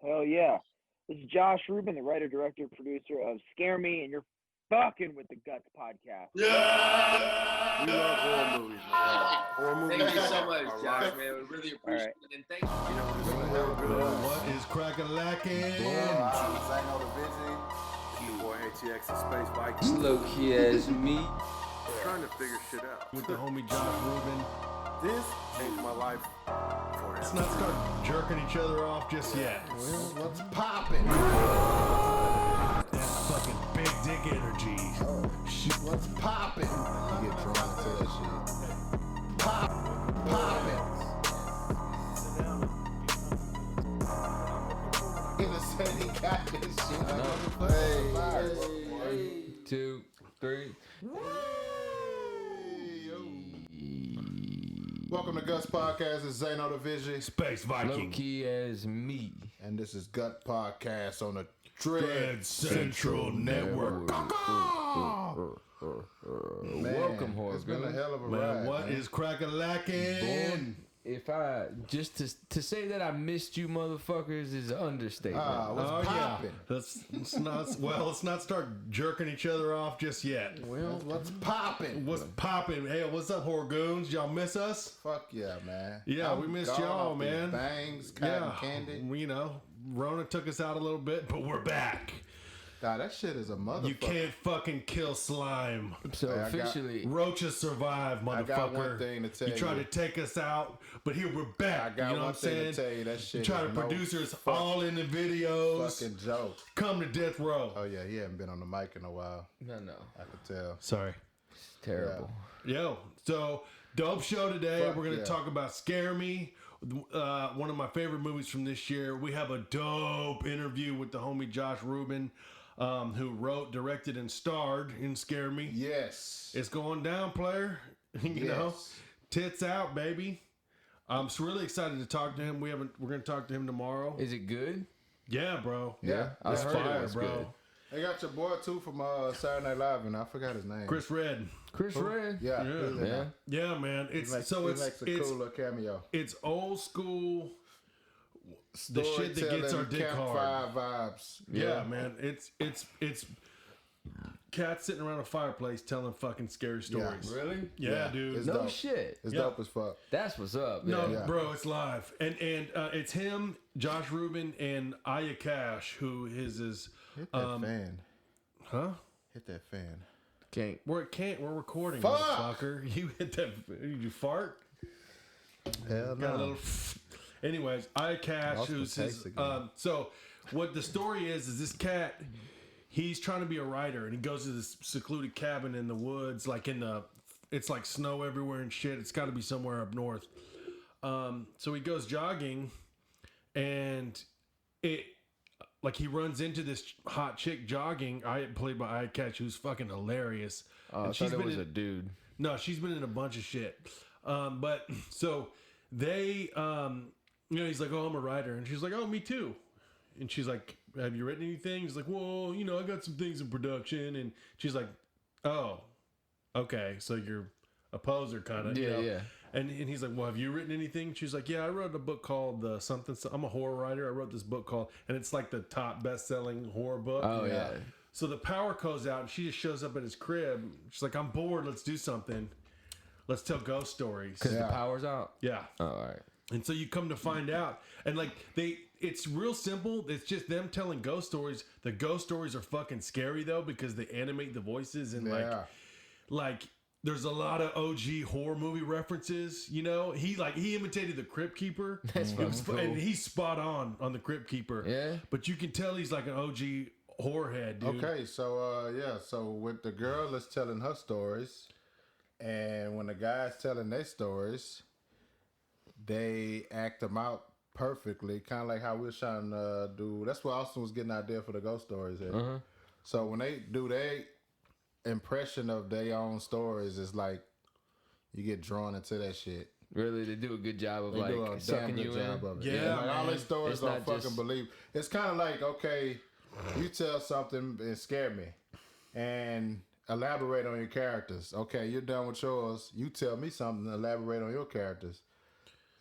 Hell yeah. This is Josh Ruben, the writer, director, producer of Scare Me, and you're fucking with the G.U.T.S podcast. Yeah! We love horror movies, man. Horror movies. Thank you so much, Josh, man. We really appreciate it. And thank you. What is crackalacking? I know the busy. Your boy ATX and Space Vikings. Slow key as me. Trying to figure shit out. With the homie Josh Ruben. This changed my life forever. Let's not start jerking each other off just yet. Well, what's poppin'? That fucking big dick energy. Shit, what's poppin'? You get drawn into that shit. Poppin'. In the city, got this shit. Hey, 2, 3. Welcome to G.U.T.S podcast. It's Zano the Vision. Space Slow Viking. key as me. And this is G.U.T podcast on the Dread Central Network. Man, Welcome, horror. it's been a hell of a Man, ride. what is crackalacking? If I just to say that I missed you, motherfuckers, is an understatement. What's poppin'? Let's not start jerking each other off just yet. Well, What's poppin'? What's popping? Hey, what's up, horror goons? Y'all miss us? Fuck yeah, man. Yeah, we missed gone y'all, off these man. Bangs, cotton candy. You know, Rona took us out a little bit, but we're back. Nah, that shit is a motherfucker. You can't fucking kill slime. so Hey, officially, Roaches survive, motherfucker. I got one thing to tell you. Tried you. to take us out, but here we're back. I got you know one what I'm thing saying? to tell you. That shit You try is to no producers fuck- all in the videos. fucking joke. Come to death row. Oh yeah, he hadn't been on the mic in a while. no, I could tell. Sorry. it's terrible. Yo, so dope show today. Fuck We're gonna yeah. talk about Scare Me, one of my favorite movies from this year. We have a dope interview with the homie Josh Ruben, who wrote, directed, and starred in Scare Me. Yes. It's going down, player. You know, tits out, baby. I'm just really excited to talk to him. We're gonna talk to him tomorrow. Is it good? Yeah, bro. Yeah. I It's heard it fire, was bro. good. They got your boy too from Saturday Night Live, and I forgot his name. Chris Red. Chris Red. Yeah. Yeah. he's in there. Yeah, man. He makes a cool little cameo. It's old school. The shit that gets our dick hard. Campfire vibes. Yeah, man. It's cats sitting around a fireplace telling fucking scary stories. Really? Yeah, dude. It's No dope. shit. It's Yeah. dope as fuck. That's what's up. No, Man. Yeah. bro, it's live, and it's him, Josh Ruben, and Aya Cash, who is Hit that fan. huh? Hit that fan. Can't. We're recording, Fuck! motherfucker. You hit that? Did you fart? Hell Got a no. little. Anyways, Aya Cash, Lost who's the his. taste again. So, what the story is this cat. He's trying to be a writer, and he goes to this secluded cabin in the woods, like it's like snow everywhere and shit. It's got to be somewhere up north. So he goes jogging, and he runs into this hot chick jogging. Played by Aya Cash, who's fucking hilarious. Oh, I and thought it was a dude. no, she's been in a bunch of shit. But so they, he's like, oh, I'm a writer. And she's like, oh, me too. And she's like, have you written anything? He's like, well, I got some things in production. And she's like, oh, okay. So you're a poser kind of. Yeah, you know? yeah. And he's like, well, have you written anything? She's like, yeah, I wrote a book called something. I'm a horror writer. I wrote this book called, and it's like the top best-selling horror book. Oh yeah. So the power goes out, and she just shows up at his crib. She's like, I'm bored. Let's do something. Let's tell ghost stories. Because Yeah. the power's out. Yeah. Oh, all right. And so you come to find out, and it's real simple. It's just them telling ghost stories. The ghost stories are fucking scary though, because they animate the voices and Yeah. like there's a lot of OG horror movie references. He imitated the Crypt Keeper. That's It was fucking fu- cool. and he's spot on the Crypt Keeper. Yeah. But you can tell he's like an OG horror head, dude. Okay, so so with the girl that's telling her stories, and when the guys telling their stories, they act them out perfectly, kind of like how we're trying to do. That's what Austin was getting out there for the ghost stories. So when they do their impression of their own stories, it's like you get drawn into that shit. Really, they do a good job of They do a like damn sucking good you job in. of it. Yeah, like, all man. these stories It's don't not fucking just- believe. It's kind of like, okay, you tell something and scare me, and elaborate on your characters. Okay, you're done with yours. You tell me something and elaborate on your characters.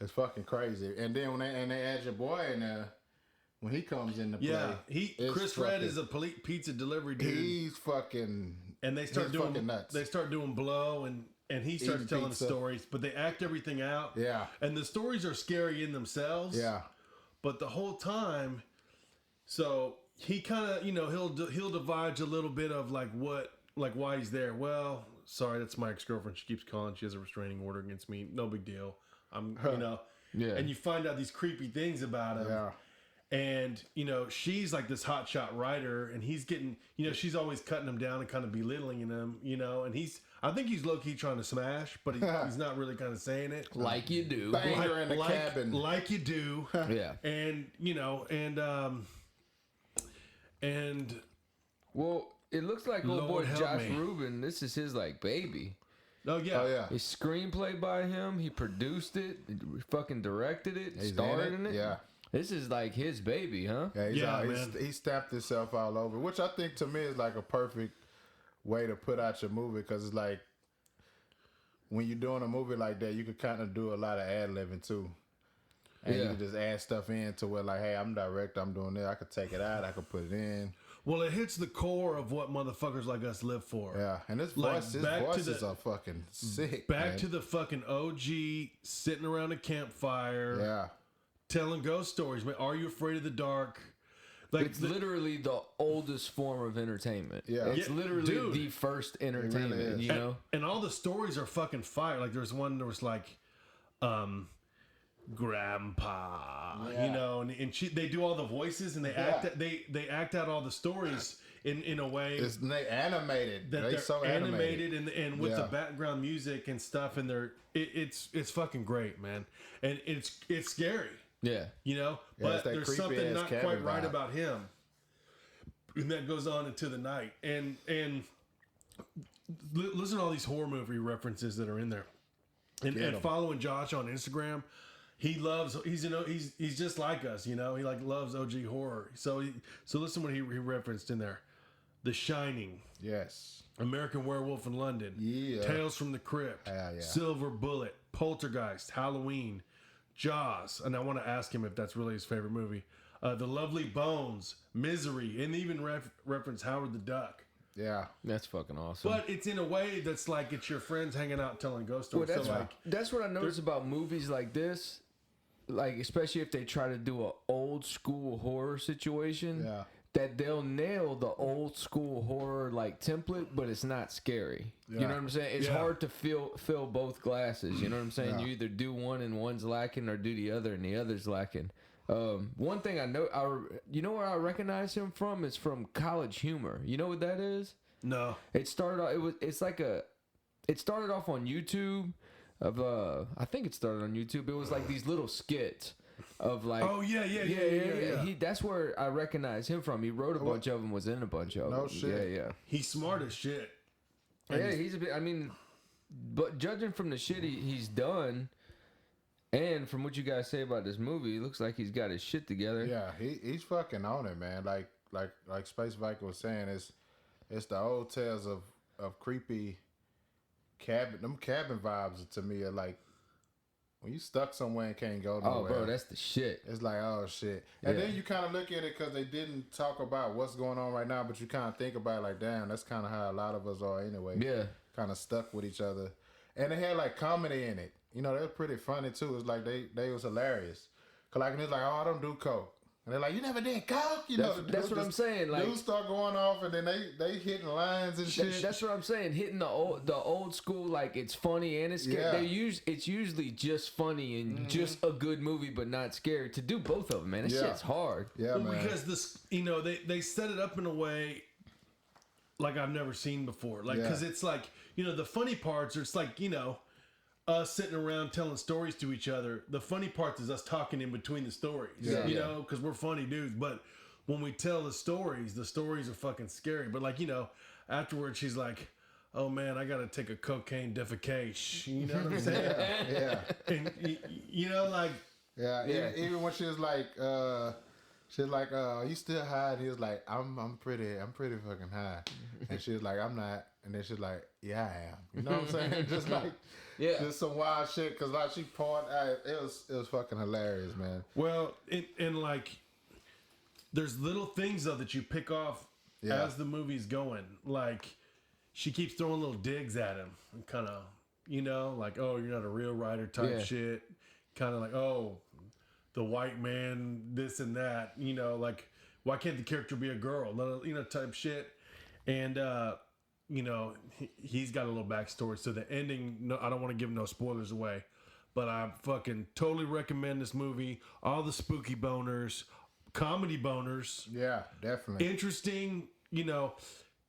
It's fucking crazy. And then when they add your boy in there, when he comes into play. Yeah, it's Chris Red is a pizza delivery dude. He's fucking. And they start he's doing fucking nuts. They start doing blow and he starts Eating telling pizza. stories, but they act everything out. Yeah. And the stories are scary in themselves. Yeah. But the whole time, so he kind of, he'll divulge a little bit of like why he's there. Well, sorry, that's my ex-girlfriend. She keeps calling. She has a restraining order against me. No big deal. Yeah. And you find out these creepy things about him. Yeah. And, she's like this hotshot writer, and he's getting, she's always cutting him down and kind of belittling him, and I think he's low-key trying to smash, but he's not really kind of saying it. Like you do. Banger in the cabin. Like you do. Yeah. And, Well, it looks like old Lord boy help Josh me. Ruben, this is his like baby. oh, yeah. Oh yeah. His screenplay by him, he produced it, fucking directed it, He's starred in it. Yeah. This is like his baby, huh? Yeah, Yeah, man. he stamped himself all over, which I think to me is like a perfect way to put out your movie, because it's like when you're doing a movie like that, you could kind of do a lot of ad-libbing too. And you Yeah. can just add stuff in to where like, hey, I'm director, I'm doing this, I could take it out, I could put it in. Well, it hits the core of what motherfuckers like us live for. Yeah, and his Like, voices are fucking sick. Back man. to the fucking OG, sitting around a campfire, Yeah. telling ghost stories. Man, are you afraid of the dark? Like It's literally the oldest form of entertainment. Yeah. It's Yeah, literally dude. the first entertainment, is. you know? and all the stories are fucking fire. Like there's one that was like, Grandpa, and they do all the voices and they act out all the stories in a way They animated. that They they're so animated and with the Yeah. background music and stuff, and it's fucking great, man, and it's scary, Yeah. but it's that there's creepy something ass not cabin quite right vibe. about him, and that goes on into the night, and listen to all these horror movie references that are in there, and 'em. following Josh on Instagram. He's just like us, he like loves OG horror. So listen what he referenced in there: The Shining, Yes. American Werewolf in London, Yeah. Tales from the Crypt, Hell yeah. Silver Bullet, Poltergeist, Halloween, Jaws, and I want to ask him if that's really his favorite movie. The Lovely Bones, Misery, and even reference Howard the Duck. Yeah. That's fucking awesome. But it's in a way that's like it's your friends hanging out telling ghost Well, stories. that's what I notice about movies like this. Like, especially if they try to do a old school horror situation, Yeah. that they'll nail the old school horror like template, but it's not scary. You know what I'm saying? It's Yeah. hard to fill both glasses. You know what I'm saying? Yeah. You either do one and one's lacking, or do the other and the other's lacking. One thing I know, you know where I recognize him from? Is from College Humor. You know what that is? No. It started off. It started off on YouTube. I think it started on YouTube. It was like these little skits of like. Oh yeah. That's where I recognize him from. He wrote a bunch of them. Was in a bunch of them. No shit. Yeah. He's smart as shit. Yeah, he's a bit. I mean, but judging from the shit he's done, and from what you guys say about this movie, it looks like he's got his shit together. Yeah, he's fucking on it, man. Like Space Viking was saying, it's the old tales of creepy cabin. Them cabin vibes to me are like when you stuck somewhere and can't go nowhere. Oh, bro, that's the shit. It's like, oh shit. And Yeah. then you kind of look at it because they didn't talk about what's going on right now, but you kind of think about it like, damn, that's kind of how a lot of us are anyway. Yeah. Kind of stuck with each other. And they had like comedy in it. They were pretty funny too. It's like they was hilarious. Cause like, and it's like, oh, I don't do coke. And they're like, you never did coke? That's what I'm saying. Like, dudes start going off and then they hitting lines and shit. that's what I'm saying. Hitting the old school, like it's funny and it's scary. Yeah. It's usually just funny and just a good movie, but not scary. To do both of them, man, that Yeah. shit's hard. Yeah, Well, man. because this, they set it up in a way like I've never seen before. Like, because it's like, the funny parts are, it's like, us sitting around telling stories to each other. The funny part is us talking in between the stories, because we're funny dudes. But when we tell the stories are fucking scary. But like, afterwards she's like, oh man, I got to take a cocaine defecation. You know what I'm saying? Yeah. And, like, Yeah, Yeah. even when she was like, you still high? And he was like, I'm pretty fucking high. And she was like, I'm not. And then she's like, yeah, I am. You know what I'm saying? Just like, just some wild shit. Cause like she poured, it was fucking hilarious, man. well, and like, there's little things though that you pick off as the movie's going. Like she keeps throwing little digs at him, and kind of, you know, like, oh, you're not a real writer type shit. Kind of like, oh, the white man, this and that. You know, like, why can't the character be a girl? You know, type shit. And you know, he's got a little backstory. So the ending, no, I don't want to give no spoilers away, but I fucking totally recommend this movie. All the spooky boners, comedy boners. Yeah, definitely. Interesting, you know,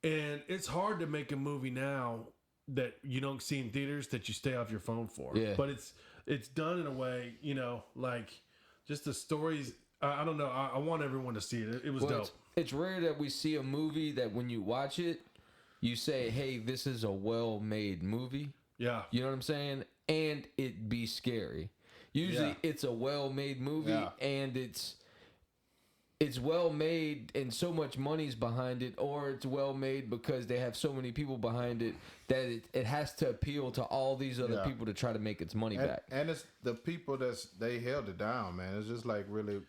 and it's hard to make a movie now that you don't see in theaters that you stay off your phone for. Yeah. But it's done in a way, you know, like just the stories. I don't know. I want everyone to see it. It was dope. It's rare that we see a movie that when you watch it, you say, hey, this is a well-made movie. Yeah. You know what I'm saying? And it be scary. Usually it's a well-made movie and it's well made and so much money's behind it, or it's well made because they have so many people behind it that it has to appeal to all these other people to try to make its money back. And it's the people they held it down, man. It's just like really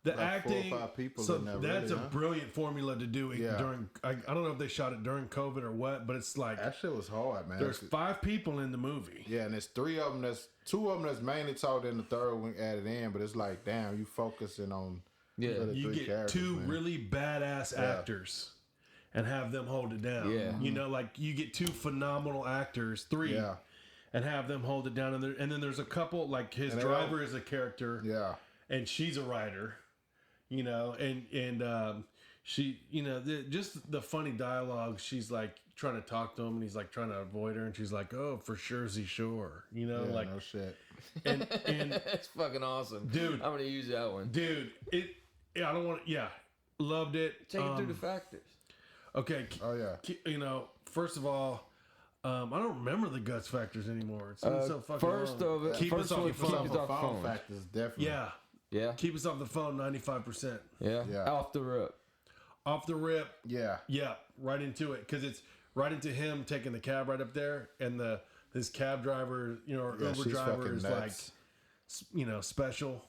the like acting. 4 or 5 people So in there, that's really, a brilliant formula to do it during. I don't know if they shot it during COVID or what, but it's like that shit was hard, man. There's 5 people in the movie. Yeah, and there's 3 of them. 2 of them that's mainly talked in, the third one added in. But it's like, damn, you focusing on. Yeah, you get 2 really badass actors and have them hold it down. Yeah, you know, like you get 2 phenomenal actors, 3, and have them hold it down. And then there's a couple, like his driver is a character, and she's a writer, you know, and she, you know, just the funny dialogue. She's like trying to talk to him, and he's like trying to avoid her, and she's like, "Oh, for sure, is he sure?" You know, like no shit. And that's fucking awesome, dude. I'm gonna use that one, dude. I don't want to. Yeah, loved it. Take it through the factors. Okay. Oh yeah. You know, first of all, I don't remember the guts factors anymore. It's been so fucking first long. of it, Keep us off the phone. Keep us off the phone. Factors, definitely. Yeah. Keep us off the phone. 95%. Yeah. Off the rip. Off the rip. Yeah. Yeah. Right into it, because it's right into him taking the cab right up there, and his cab driver, you know, or Uber driver is like, you know, special.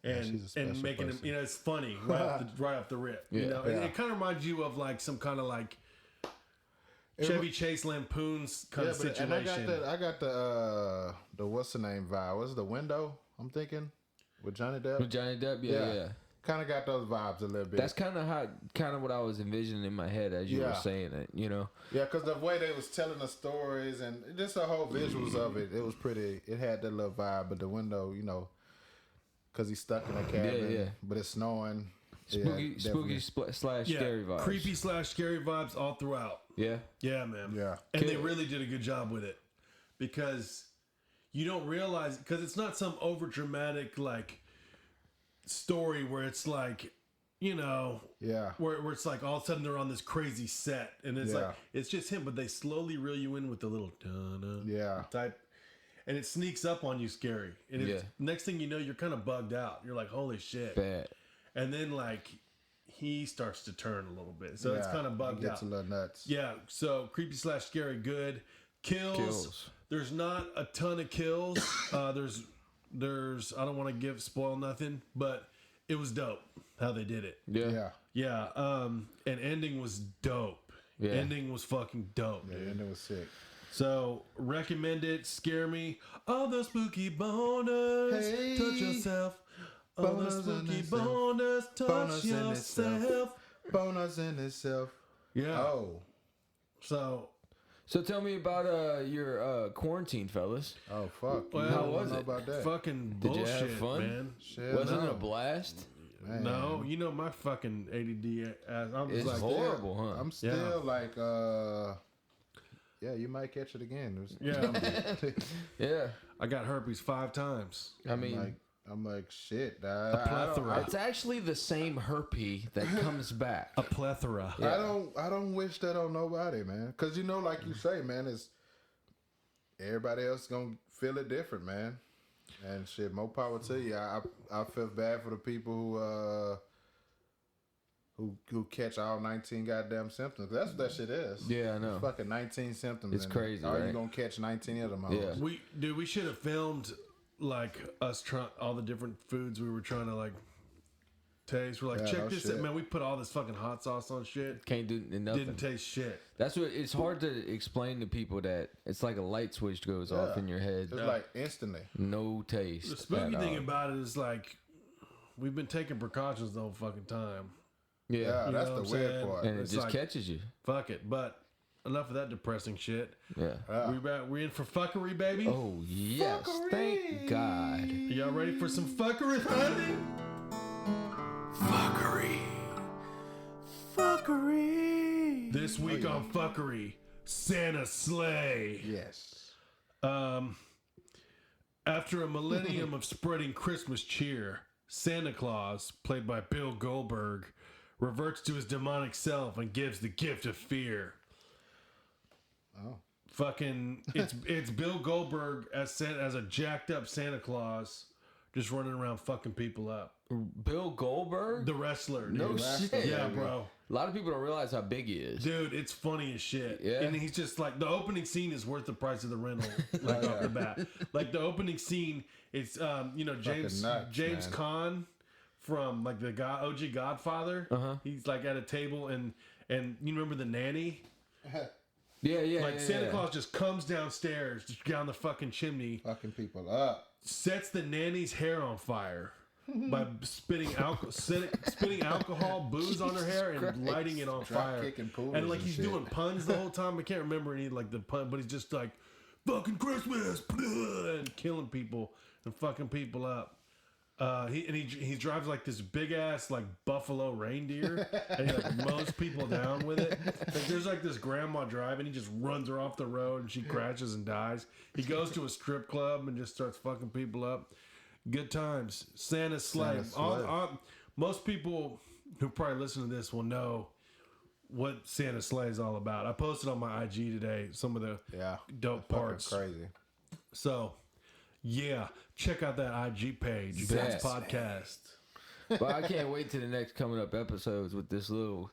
And making him, you know, it's funny right off the rip. You know, it kind of reminds you of like some kind of like Chevy Chase Lampoon's kind of situation. And I got the what's the name vibe? What's the Window? I'm thinking with Johnny Depp. With Johnny Depp, yeah. Kind of got those vibes a little bit. That's kind of what I was envisioning in my head as you were saying it. You know. Yeah, because the way they was telling the stories and just the whole visuals of it, it was pretty. It had that little vibe, but the Window, you know. Because he's stuck in a cabin, but it's snowing. Spooky / scary vibes. Creepy / scary vibes all throughout. Yeah. Yeah, man. Yeah. And they really did a good job with it. Because you don't realize, because it's not some over dramatic like story where it's like, you know, where it's like all of a sudden they're on this crazy set and it's like it's just him, but they slowly reel you in with the little type. And it sneaks up on you scary. And next thing you know, you're kind of bugged out. You're like, holy shit. Bad. And then, like, he starts to turn a little bit. So it's kind of bugged out. Gets a little nuts. Yeah. So creepy / scary, good. Kills. There's not a ton of kills. There's I don't want to spoil nothing, but it was dope how they did it. Yeah. And ending was dope. Yeah. Ending was fucking dope. Yeah, ending was sick. So, recommend it. Scare me. All the spooky boners. Hey, touch yourself. All the spooky boners. Touch yourself. Bonus in itself. Yeah. Oh. So tell me about your quarantine, fellas. Oh, fuck. Well, how was it? About that. Fucking Did bullshit, you have fun? man. Shit, Wasn't it a blast? Man. No, you know my fucking ADD ass. I'm just It's like, horrible, huh? I'm still like, yeah, you might catch it again. Yeah. I got herpes 5 times. I mean, I'm like shit. A plethora. It's actually the same herpes that comes back. A plethora. Yeah. I don't wish that on nobody, man. Cause you know, like you say, man, it's everybody else gonna feel it different, man. And shit, more power to you. I feel bad for the people who catch all 19 goddamn symptoms. That's what that shit is. Yeah, I know. Fucking 19 symptoms. It's crazy, right? You gonna catch 19 of them? Yeah. We should have filmed like us trying all the different foods we were trying to like taste. We're like, Yeah, check no this shit. out, man. We put all this fucking hot sauce on shit. Can't do nothing. Didn't taste shit. That's what it's hard to explain to people that it's like a light switch goes off in your head. It's like instantly. No taste. The spooky at thing all. about it is like we've been taking precautions the whole fucking time. Yeah, Yeah, You that's know the what I'm weird saying? part. and it It's just like- catches you. Fuck it. But enough of that depressing shit. Yeah. We in for fuckery, baby. Oh yes, thank God. Y'all ready for some fuckery, honey? Fuckery. Fuckery. This week on fuckery, Santa sleigh. Yes. After a millennium of spreading Christmas cheer, Santa Claus, played by Bill Goldberg, reverts to his demonic self and gives the gift of fear. Oh. Fucking, it's Bill Goldberg as a jacked up Santa Claus, just running around fucking people up. Bill Goldberg? The wrestler, dude. No shit. Yeah, bro. A lot of people don't realize how big he is. Dude, it's funny as shit. Yeah. And he's just like, the opening scene is worth the price of the rental, like off the bat. Like the opening scene, it's James nuts, man. Caan from like the OG Godfather. He's like at a table and you remember the nanny? Yeah. Like Santa Claus just comes downstairs, just down the fucking chimney, Fucking people up. sets the nanny's hair on fire by spitting alcohol, booze on her hair, and lighting it on Drop fire. kicking pools And like and he's shit. doing puns the whole time. I can't remember any like the pun, but he's just like fucking Christmas and killing people and fucking people up. He drives like this big ass like buffalo reindeer and he like mows people down with it. Like there's like this grandma driving, he just runs her off the road and she crashes and dies. He goes to a strip club and just starts fucking people up. Good times. Santa's sleigh. Santa's sleigh. Most people who probably listen to this will know what Santa's sleigh is all about. I posted on my IG today some of the dope Fucking parts. crazy. So, yeah, check out that IG page. Bet. G.U.T.S podcast. But I can't wait to the next coming up episodes with this little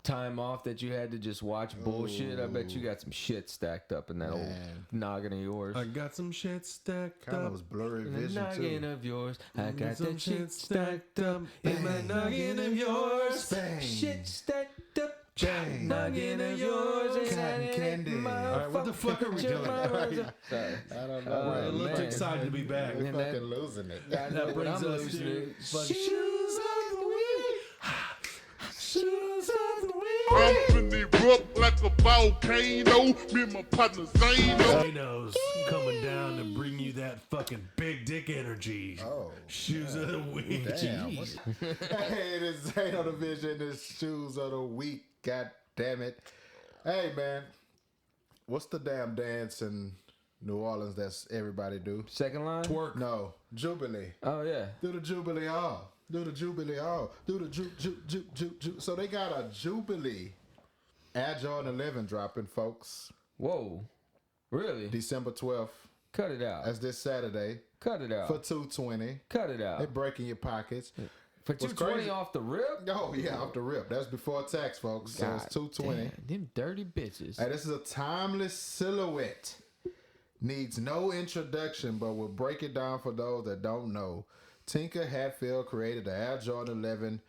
time off that you had to just watch bullshit. I bet you got some shit stacked up in that old noggin of yours. I got some shit stacked Kind up. of was blurry In the vision noggin too. of yours, I got Some that shit stacked up in my noggin of yours. Bang. shit stacked up. Bang. Noggin of yours, and Cotton that ain't candy. my All right, what the fuck are we fucking doing? my All words. right. Sorry. I don't know. Oh, We're a little man. excited to be back. We're And that- fucking losing it. I know That what brings I'm us losing to it. fucking Shoes of the week. Shoes of the week. Company rough like a volcano. Me and my partner Zano. Zanos coming down to bring you that fucking big dick energy. Oh. Shoes of the week. Damn. Jeez. Hey, it is Zane on the Vision. This shoes of the week. God damn it. Hey, man. What's the damn dance in New Orleans that's everybody do? Second line? Twerk. No. Jubilee. Oh, yeah. Do the Jubilee all. Do the Jubilee all. Do the ju. So they got a Jubilee Air Jordan 11 dropping, folks. Whoa. Really? December 12th. Cut it out. That's this Saturday. Cut it out. For $220. Cut it They out. breaking your pockets. For What's 220 crazy- off the rip? Oh, yeah, off the rip. That's before tax, folks. So it's $220. damn, them dirty bitches. Hey, this is a timeless silhouette. Needs no introduction, but we'll break it down for those that don't know. Tinker Hatfield created the Air Jordan 11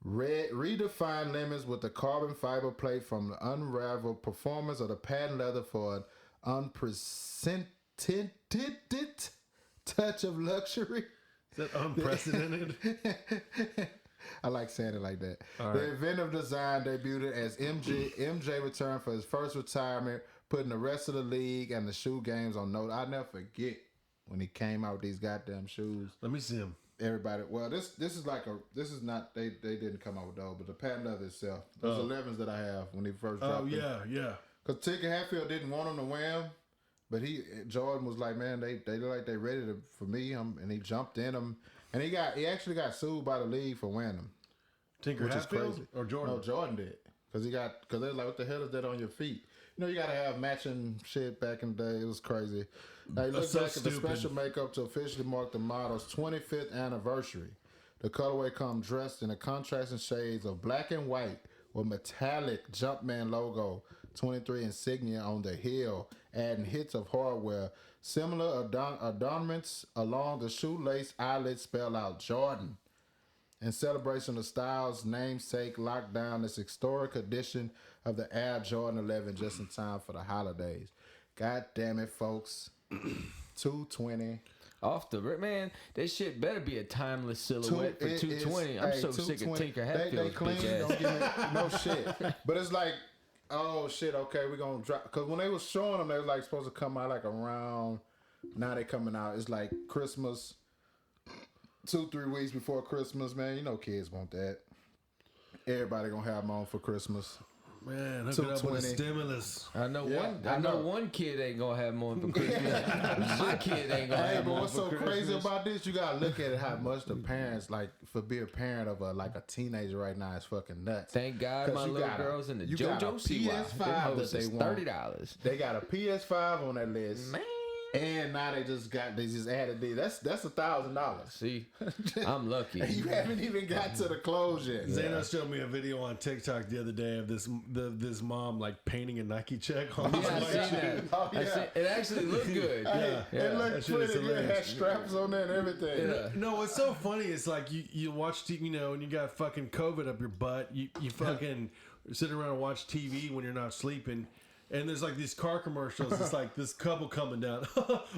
redefined lemons with the carbon fiber plate from the unraveled performance of the patent leather for an unprecedented touch of luxury. Is that unprecedented? I like saying it like that. All The right. inventive design debuted as MJ returned for his first retirement, putting the rest of the league and the shoe games on note. I'll never forget when he came out with these goddamn shoes. Let me see him. Everybody, well, this is not they didn't come out with those, but the patent leather itself. Those 11s that I have when he first dropped Oh, them. yeah. Because Tinker Hatfield didn't want him to wear them, but Jordan was like, man, they look like they ready for me, and he jumped in them, and he actually got sued by the league for wearing them, Tinker which is Hatfield crazy. or Jordan? No, Jordan did, because they're like, what the hell is that on your feet? You know, you gotta have matching shit back in the day. It was crazy. Now, he looked so back at the stupid. special makeup to officially mark the model's 25th anniversary. The colorway comes dressed in the contrasting shades of black and white with metallic Jumpman logo, 23 insignia on the heel, adding hits of hardware. Similar adornments along the shoelace eyelets spell out Jordan. In celebration of Styles' namesake, locked down this historic edition of the Air Jordan 11 just in time for the holidays. God damn it, folks. 220. Off the rip, man, this shit better be a timeless silhouette for 220. I'm so sick of Tinker Hatfield's They clean, bitch ass. don't give me no shit. But it's like, oh shit, okay, we're gonna drop. Because when they was showing them, they was like supposed to come out like around. Now they coming out. It's like Christmas, 2-3 weeks before Christmas, man. You know kids want that. Everybody gonna have them on for Christmas. Man, hook it up with a stimulus. I know Yeah, I know one kid ain't gonna have more for Christmas. My kid ain't gonna Hey, have but more what's for so Christmas. crazy about this? You gotta look at it how much the parents like for being a parent of a teenager right now is fucking nuts. Thank God 'Cause my you little got a- girls in the you got a JoJo CY. PS5 Them hoes that they is want. $30. They got a PS5 on that list, Man. and now they just added these. That's $1,000. See, I'm lucky. And you haven't even got to the close yet. Zeno showed me a video on TikTok the other day of this mom like painting a Nike check on Yeah, I this seen white that. shoe. Oh, I yeah. seen- it actually looked good. Hey, Yeah. it looked that shit is pretty good. It had hilarious. straps on there and everything. Yeah. No, what's so funny is like you watch TV, and you got fucking COVID up your butt. You fucking sit around and watch TV when you're not sleeping. And there's like these car commercials. It's like this couple coming down.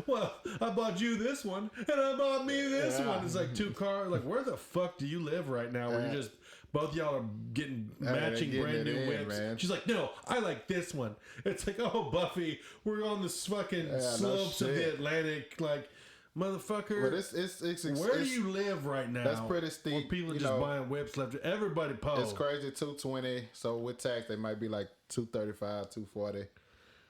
Well, I bought you this one, and I bought me this one. It's like two cars. Like, where the fuck do you live right now? Where you just both y'all are getting matching getting brand it new in, whips. man. She's like, no, I like this one. It's like, oh, Buffy, we're on this fucking no slopes of the shit. Atlantic, like. Motherfucker, But it's where do you live right now? That's pretty steep, Where people are you just know. buying whips left. Everybody posts. It's crazy, 220. So with tax, they might be like 235, 240.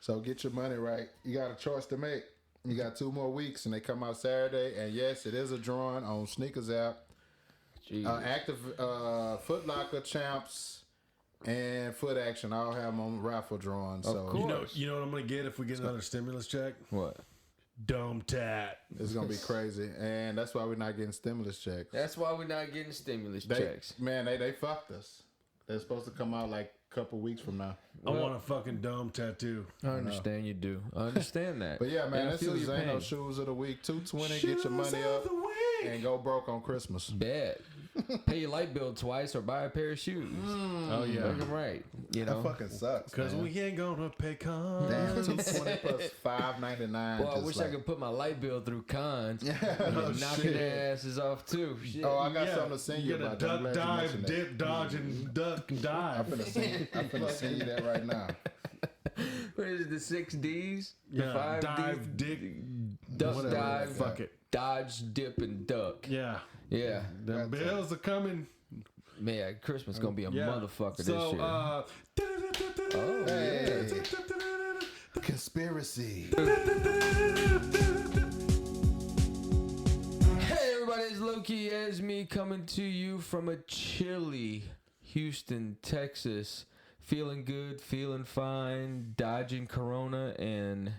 So get your money right. You got a choice to make. You got 2 more weeks, and they come out Saturday. And yes, it is a drawing on Sneakers app. Jesus. Active Foot Locker champs and Foot Action all have them on raffle drawing. So course. You know what I'm gonna get if we get another stimulus check? What? Dome tat. it's gonna be crazy, and that's why we're not getting stimulus checks. That's why we're not getting stimulus checks. Man, they fucked us. They're supposed to come out like a couple weeks from now. I want a fucking dome tattoo. I understand you do. I understand that. But yeah, man, And I this feel is your Zeno pain. Shoes of the Week. 220, get your money Shoes of up the week. and go broke on Christmas. Bet. Pay your light bill twice or buy a pair of shoes. Oh yeah, Make them right. You know. That fucking sucks. because man. we ain't gonna pay cons. Damn, 220 plus $5.99. Well, I just wish like, I could put my light bill through cons. no knocking shit. their asses off too. Shit. Oh, I got something to send you gotta about that. I'm duck, glad you dive, mentioned that. dip, dodge, and duck and I'm dive. finna send you that right now. What is it? The 6 Ds? The Yeah, 5 dive, Ds? dick, Duck, whatever. dive, fuck it. dodge, dip, and duck. Yeah, Yeah. the That's bills are coming. Man, Christmas gonna be a Yeah. motherfucker this So, year. Hey. Conspiracy. Hey everybody, it's Loki as me coming to you from a chilly Houston, Texas. Feeling good, feeling fine, dodging Corona, and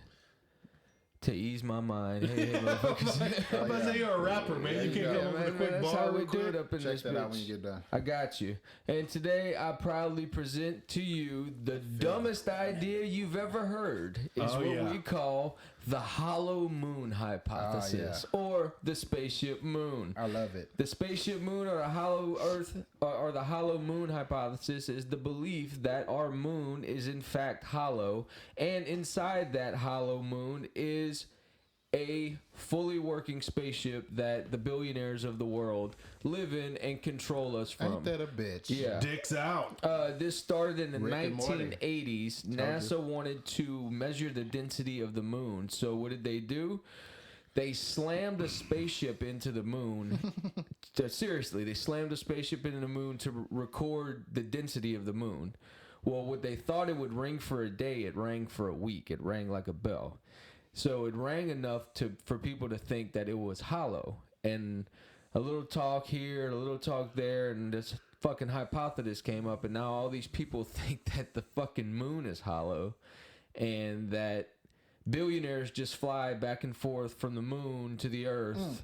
to ease my mind. Hey, motherfuckers. I'm about to say you're a rapper, man. You Yeah, can't yeah, come up with a man, quick that's bar how real we do quick. it up in Check this that out when bitch. you get done. I got you. And today I proudly present to you the dumbest idea you've ever heard. Is Oh, what yeah. we call the hollow moon hypothesis, or the spaceship moon. I love it. The spaceship moon or the hollow Earth or the hollow moon hypothesis is the belief that our moon is in fact hollow, and inside that hollow moon is a fully working spaceship that the billionaires of the world live in and control us from. Ain't that a bitch? Yeah. Dicks out. This started in the Rick and Morty. 1980s. NASA wanted to measure the density of the moon. So what did they do? They slammed a spaceship into the moon. Seriously, they slammed a spaceship into the moon to record the density of the moon. Well, what they thought it would ring for a day, it rang for a week. It rang like a bell. So it rang enough for people to think that it was hollow. And a little talk here, a little talk there, and this fucking hypothesis came up. And now all these people think that the fucking moon is hollow, and that billionaires just fly back and forth from the moon to the earth.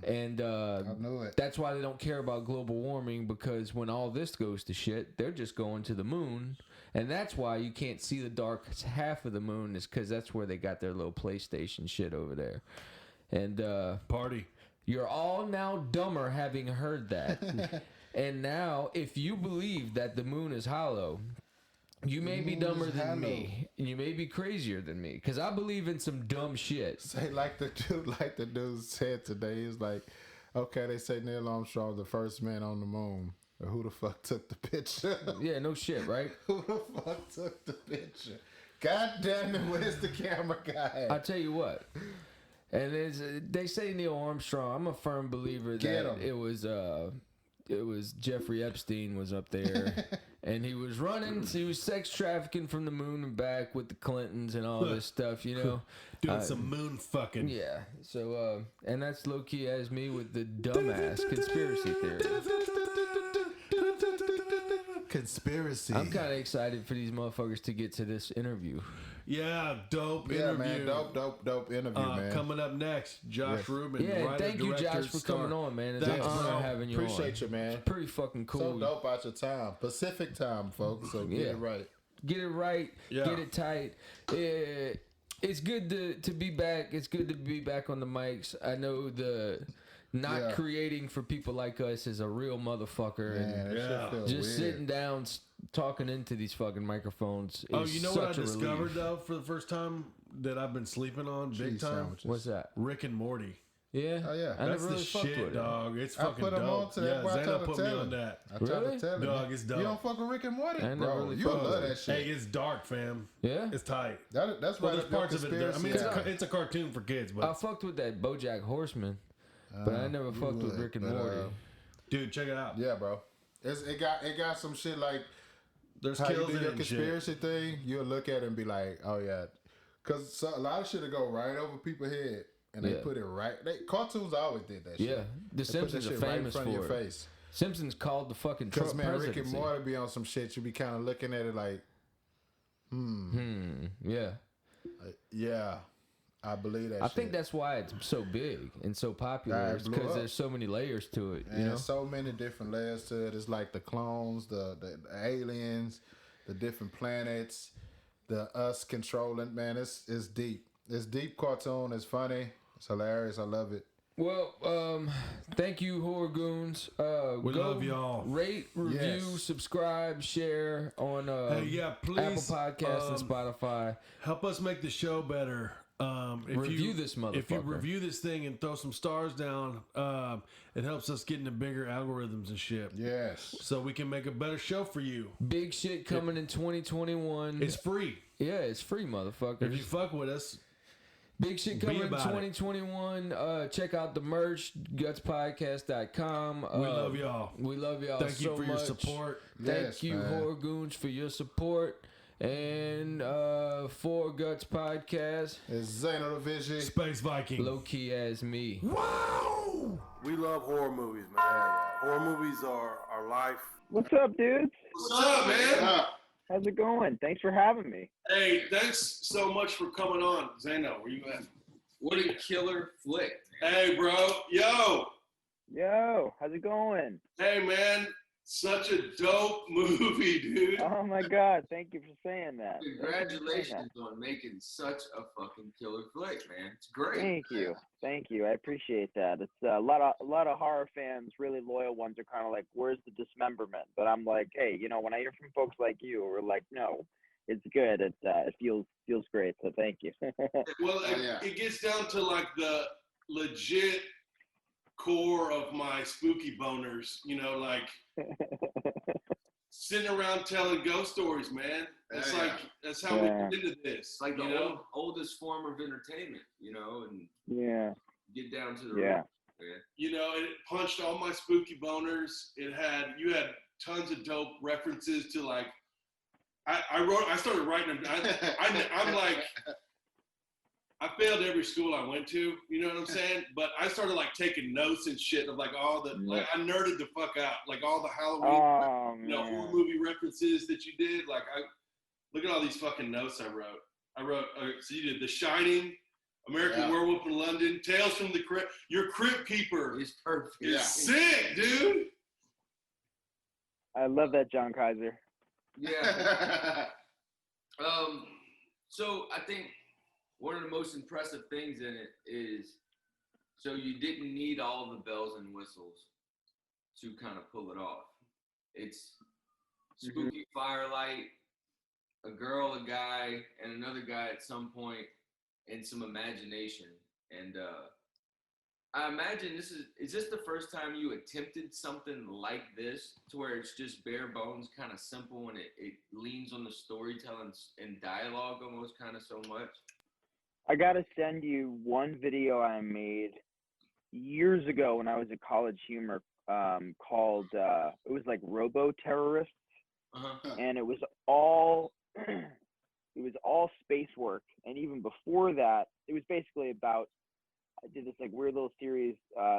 And I knew it. that's why they don't care about global warming, because when all this goes to shit, they're just going to the moon. And that's why you can't see the dark half of the moon, is because that's where they got their little PlayStation shit over there. And Party. You're all now dumber having heard that. And now, if you believe that the moon is hollow, you may be dumber than me. You may be crazier than me. Because I believe in some dumb shit. Say like the dude said today. He's like, okay, they say Neil Armstrong the first man on the moon. But who the fuck took the picture? Yeah, no shit, right? Who the fuck took the picture? God damn it, where's the camera guy? I tell you what. And they say Neil Armstrong. I'm a firm believer that it was Jeffrey Epstein was up there, and he was running. He was sex trafficking from the moon and back with the Clintons and all this stuff, you know, doing some moon fucking. Yeah. So and that's low key as me with the dumbass conspiracy theory. Conspiracy. I'm kind of excited for these motherfuckers to get to this interview. Yeah, dope yeah, interview. Man, dope interview, man. Coming up next, Josh Ruben. Yeah, writer, thank you, Josh, for coming on, man. It's an honor having you on. Appreciate you, man. It's pretty fucking cool. So dope out your time. Pacific time, folks. So get it right. Get it right. Yeah. Get it tight. It's good to be back. It's good to be back on the mics. I know the not creating for people like us is a real motherfucker. Man, and that shit feels just weird. sitting down talking into these fucking microphones is you know what I such a discovered relief. though for the first time that I've been sleeping on big time? Sandwiches. What's that? Rick and Morty. Yeah. Oh, yeah. I That's never really the fucked with shit, it. dog. It's I fucking put him dope. on to that. Yeah, I tried Zana to put me tell on him. that. I tried Really? to tell him. Dog, it's dope. You don't fuck with Rick and Morty? I never Bro, really you'll fucked love with that shit. Hey, it's dark, fam. Yeah. It's tight. That's Well, right. there's parts of it. I mean, conspiracy. it's a cartoon for kids, I but fucked with that BoJack Horseman, but I never fucked with would, Rick and but, Morty. dude, check it out. Yeah, bro. It got some shit like There's how you kills do in your it and shit. conspiracy thing. You'll look at it and be like, oh yeah, because a lot of shit will go right over people's head, and they put it right. Cartoons always did that shit. Yeah, The They put that Simpsons are shit right in famous front of for your it. face. Simpsons called the fucking Because Trump man, presidency. Rick and Morty be on some shit. You be kind of looking at it like, Yeah. yeah, I believe that. I shit. think that's why it's so big and so popular. Nah, it It's blew because up. there's so many layers to it. And You know? there's so many different layers to it. It's like the clones, the aliens, the different planets, the us controlling. Man, it's deep. It's deep cartoon. It's funny. It's hilarious. I love it. Well, thank you, Horror Goons. We go love y'all. Rate, review, Yes. subscribe, share on Hey, please, Apple Podcasts and Spotify. help us make the show better. If Review you, this If you motherfucker. review this thing and throw some stars down, it helps us get into bigger algorithms and shit. Yes. So we can make a better show for you. Big shit coming in 2021. It's free. Yeah, it's free, motherfuckers. If you fuck with us, Big shit coming in about it. 2021. Check out the merch, gutspodcast.com. we love y'all. We love y'all Thank you so for your much. support. Thank Yes, you, man. Horror Goons, for your support. And for Guts Podcast, It's Zano the Vision. Space Viking. low key as me. Wow! We love horror movies, man. Horror movies are our life. What's up, dudes? What's up, man? How's it going? Thanks for having me. Hey, thanks so much for coming on. Zano, where you at? What a killer flick. Hey, bro. Yo. Yo, how's it going? Hey, man. Such a dope movie, dude. Oh my God, thank you for saying that. Congratulations on making such a fucking killer flick, man. It's great. Thank you. I appreciate that. It's a lot of horror fans, really loyal ones, are kind of like, "Where's the dismemberment?" But I'm like, hey, when I hear from folks like you, we're like, no, it's good. It feels great. So thank you. Well, it gets down to like the legit core of my spooky boners, like sitting around telling ghost stories, man. It's that's how we get into this. It's like the oldest form of entertainment, and Yeah. get down to the Yeah. root, man. It punched all my spooky boners. You had tons of dope references to like, I started writing them. I'm like, I failed every school I went to, you know what I'm saying? But I started like taking notes and shit of like all the, like I nerded the fuck out, like all the Halloween, horror movie references that you did. Like look at all these fucking notes I wrote. So you did The Shining, American Werewolf in London, Tales from the Crypt. Your Crypt Keeper It's perfect. is sick, dude. I love that, John Kaiser. Yeah. So I think one of the most impressive things in it is So you didn't need all the bells and whistles to kind of pull it off. It's spooky firelight, a girl, a guy, and another guy at some point, and some imagination. And I imagine is this the first time you attempted something like this, to where it's just bare bones, kind of simple, and it leans on the storytelling and dialogue almost kind of so much? I gotta send you one video I made years ago when I was at College Humor, called it was like Robo Terrorists, and it was all it was all space work. And even before that, it was basically about, I did this like weird little series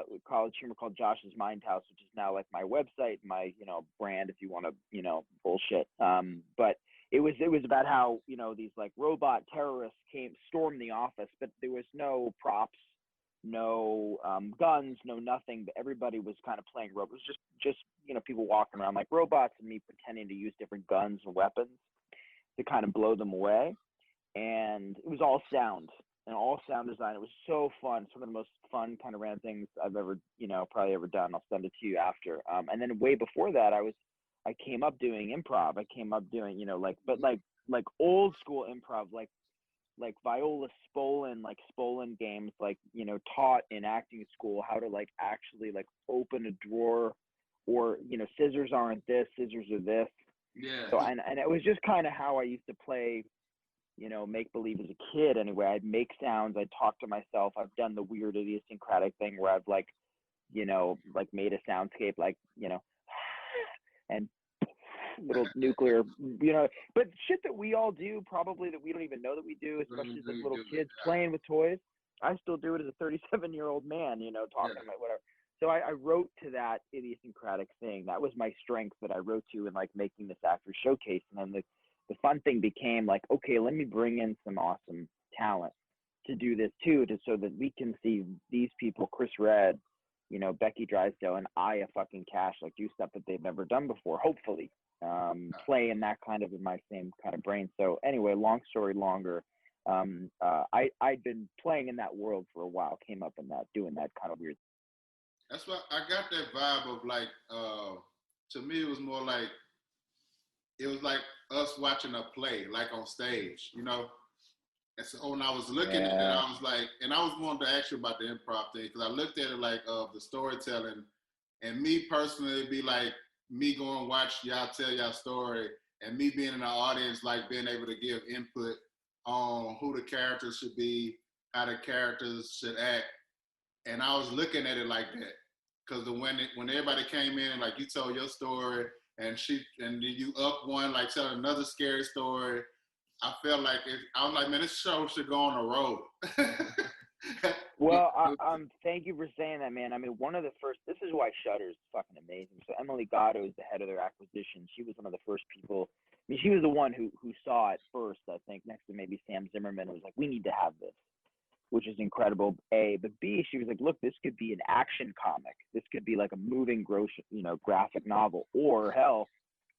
with College Humor called Josh's Mind House, which is now like my website, my brand if you want to bullshit. But it was about how these like robot terrorists stormed the office, but there was no props, no guns, no nothing. But everybody was kind of playing robots. It was just people walking around like robots and me pretending to use different guns and weapons to kind of blow them away. And it was all sound and all sound design. It was so fun. Some of the most fun kind of random things I've ever, probably ever done. I'll send it to you after. And then way before that, I came up doing improv. I came up doing, like old school improv, like Viola Spolin, like Spolin games, like, taught in acting school how to like actually like open a drawer, or, scissors aren't this, scissors are this. Yeah. So, and it was just kind of how I used to play, make believe as a kid anyway. I'd make sounds, I'd talk to myself. I've done the weird idiosyncratic thing where I've like made a soundscape, like, and little nuclear, but shit that we all do probably that we don't even know that we do, especially as little kids playing with toys. I still do it as a 37-year-old man, talking about whatever. So I wrote to that idiosyncratic thing. That was my strength that I wrote to in like making this actor showcase. And then the fun thing became like, okay, let me bring in some awesome talent to do this too, so that we can see these people, Chris Redd, Becky Drysdale, and Aya fucking Cash, like do stuff that they've never done before, hopefully. Play in that kind of in my same kind of brain. So anyway, long story longer, I'd been playing in that world for a while, came up in that, doing that kind of weird. That's why I got that vibe of like, to me, it was more like, it was like us watching a play, like on stage, And so when I was looking at it, I was like, and I was wanting to ask you about the improv thing, because I looked at it like the storytelling, and me personally, it'd be like me going watch y'all tell y'all story, and me being in the audience, like being able to give input on who the characters should be, how the characters should act. And I was looking at it like that, because when everybody came in and like you told your story, and then you up one like telling another scary story, I felt like I was like, man, this show should go on the road. Well, thank you for saying that, man. I mean, this is why Shudder is fucking amazing. So Emily Gatto is the head of their acquisition. She was one of the first people. I mean, she was the one who saw it first, I think, next to maybe Sam Zimmerman, and was like, we need to have this, which is incredible, A. But B, she was like, look, this could be an action comic. This could be like a moving, graphic novel, or hell,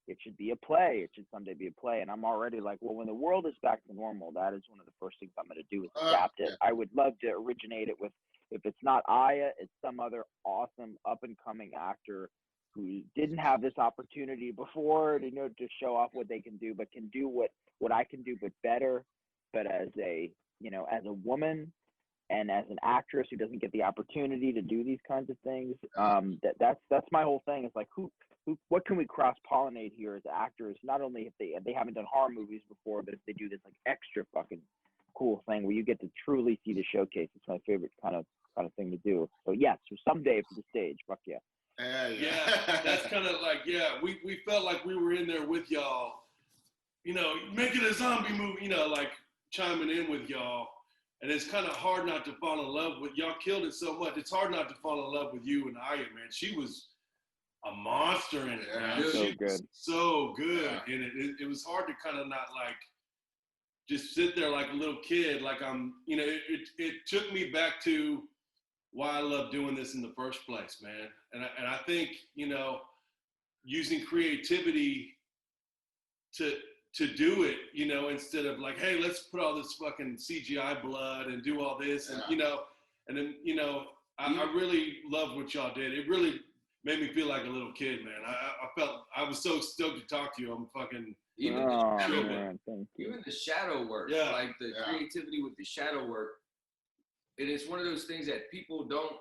it should be a play. It should someday be a play. And I'm already like, well, when the world is back to normal, that is one of the first things I'm going to do is adapt it. I would love to originate it with, if it's not Aya, it's some other awesome up-and-coming actor who didn't have this opportunity before to show off what they can do, but can do what I can do, but better. But as a woman and as an actress who doesn't get the opportunity to do these kinds of things, that's my whole thing. It's like, what can we cross-pollinate here as actors? Not only if they haven't done horror movies before, but if they do this like extra fucking cool thing where you get to truly see the showcase. It's my favorite kind of thing to do. So yes, so someday for the stage, fuck yeah. Yeah, that's kind of like, we felt like we were in there with y'all, making a zombie movie, like chiming in with y'all. And it's kind of hard not to fall in love with y'all. Killed it so much. It's hard not to fall in love with you and Aya, man. She was a monster in it, man. So she good. Was so good in it. It was hard to kind of not like just sit there like a little kid. Like it took me back to why I love doing this in the first place, man. And I think, using creativity to do it, instead of like, hey, let's put all this fucking CGI blood and do all this, and and then I really love what y'all did. It really made me feel like a little kid, man. I was so stoked to talk to you. I'm fucking even even the shadow work, like the creativity with the shadow work. And it's one of those things that people don't.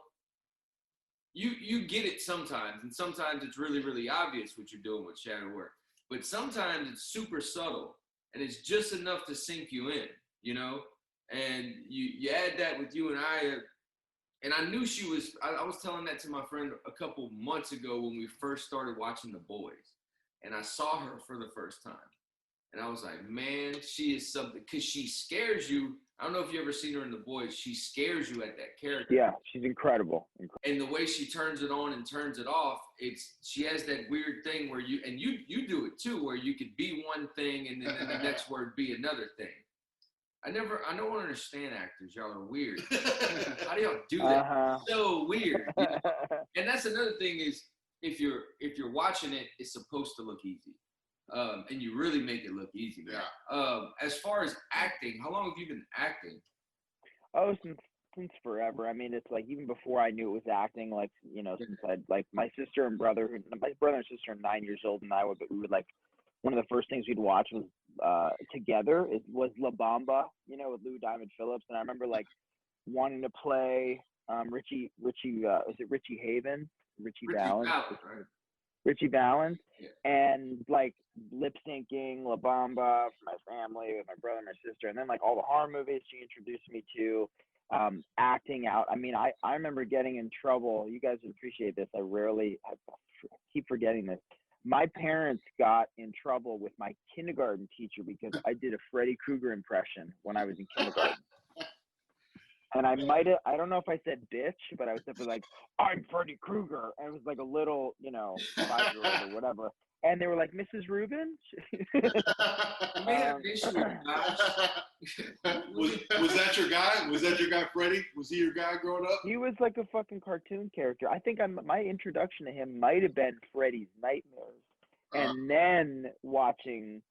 You get it sometimes, and sometimes it's really, really obvious what you're doing with shadow work. But sometimes it's super subtle, and it's just enough to sink you in, you know. And you add that with you and I. And I knew she was, I was telling that to my friend a couple months ago when we first started watching The Boys. And I saw her for the first time. And I was like, man, she is something, because she scares you. I don't know if you ever seen her in The Boys. She scares you at that character. Yeah, she's incredible. And the way she turns it on and turns it off, she has that weird thing where you do it too, where you could be one thing and then the next word be another thing. I don't understand actors. Y'all are weird. How do y'all do that? So weird. You know? And that's another thing is if you're watching it, it's supposed to look easy. And you really make it look easy. Yeah. As far as acting, how long have you been acting? Oh, since forever. I mean, it's like even before I knew it was acting, like, you know, since I'd like my brother and sister are 9 years old, and we would like, one of the first things we'd watch was together was La Bamba, you know, with Lou Diamond Phillips. And I remember like wanting to play Richie Valens, Richie Valens, and like lip syncing La Bamba for my family with my brother and my sister, and then like all the horror movies she introduced me to, acting out. I mean, I remember getting in trouble. You guys would appreciate this. I keep forgetting this. My parents got in trouble with my kindergarten teacher because I did a Freddy Krueger impression when I was in kindergarten. And I don't know if I said bitch, but I was simply like, I'm Freddy Krueger. And it was like a little, you know, 5-year-old or whatever. And they were like, Mrs. Ruben? You may have an issue with Was that your guy? Was that your guy, Freddy? Was he your guy growing up? He was like a fucking cartoon character. I think my introduction to him might have been Freddy's Nightmares. And then watching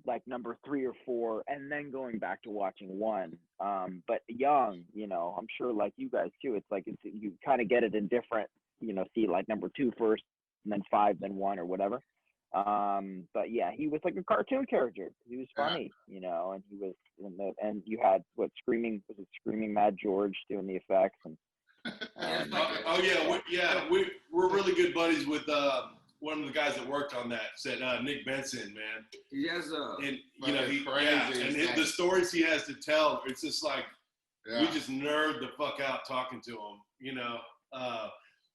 like number 3 or 4, and then going back to watching 1. But young, you know, I'm sure like you guys too, it's like you kind of get it in different, you know, see like number 2 first, and then 5, then 1 or whatever. But yeah, he was like a cartoon character. He was funny, you know, and he was and you had Screaming Mad George doing the effects, and we're really good buddies with one of the guys that worked on that. Said Nick Benson, man. He has and you know the stories he has to tell. It's just like we just nerd the fuck out talking to him, you know.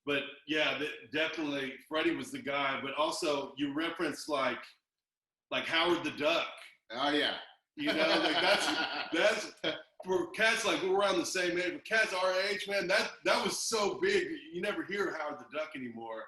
But yeah, definitely Freddie was the guy. But also you referenced like Howard the Duck. Oh yeah. You know, like that's for cats like we're around the same age. But cats our age, man, that was so big. You never hear Howard the Duck anymore.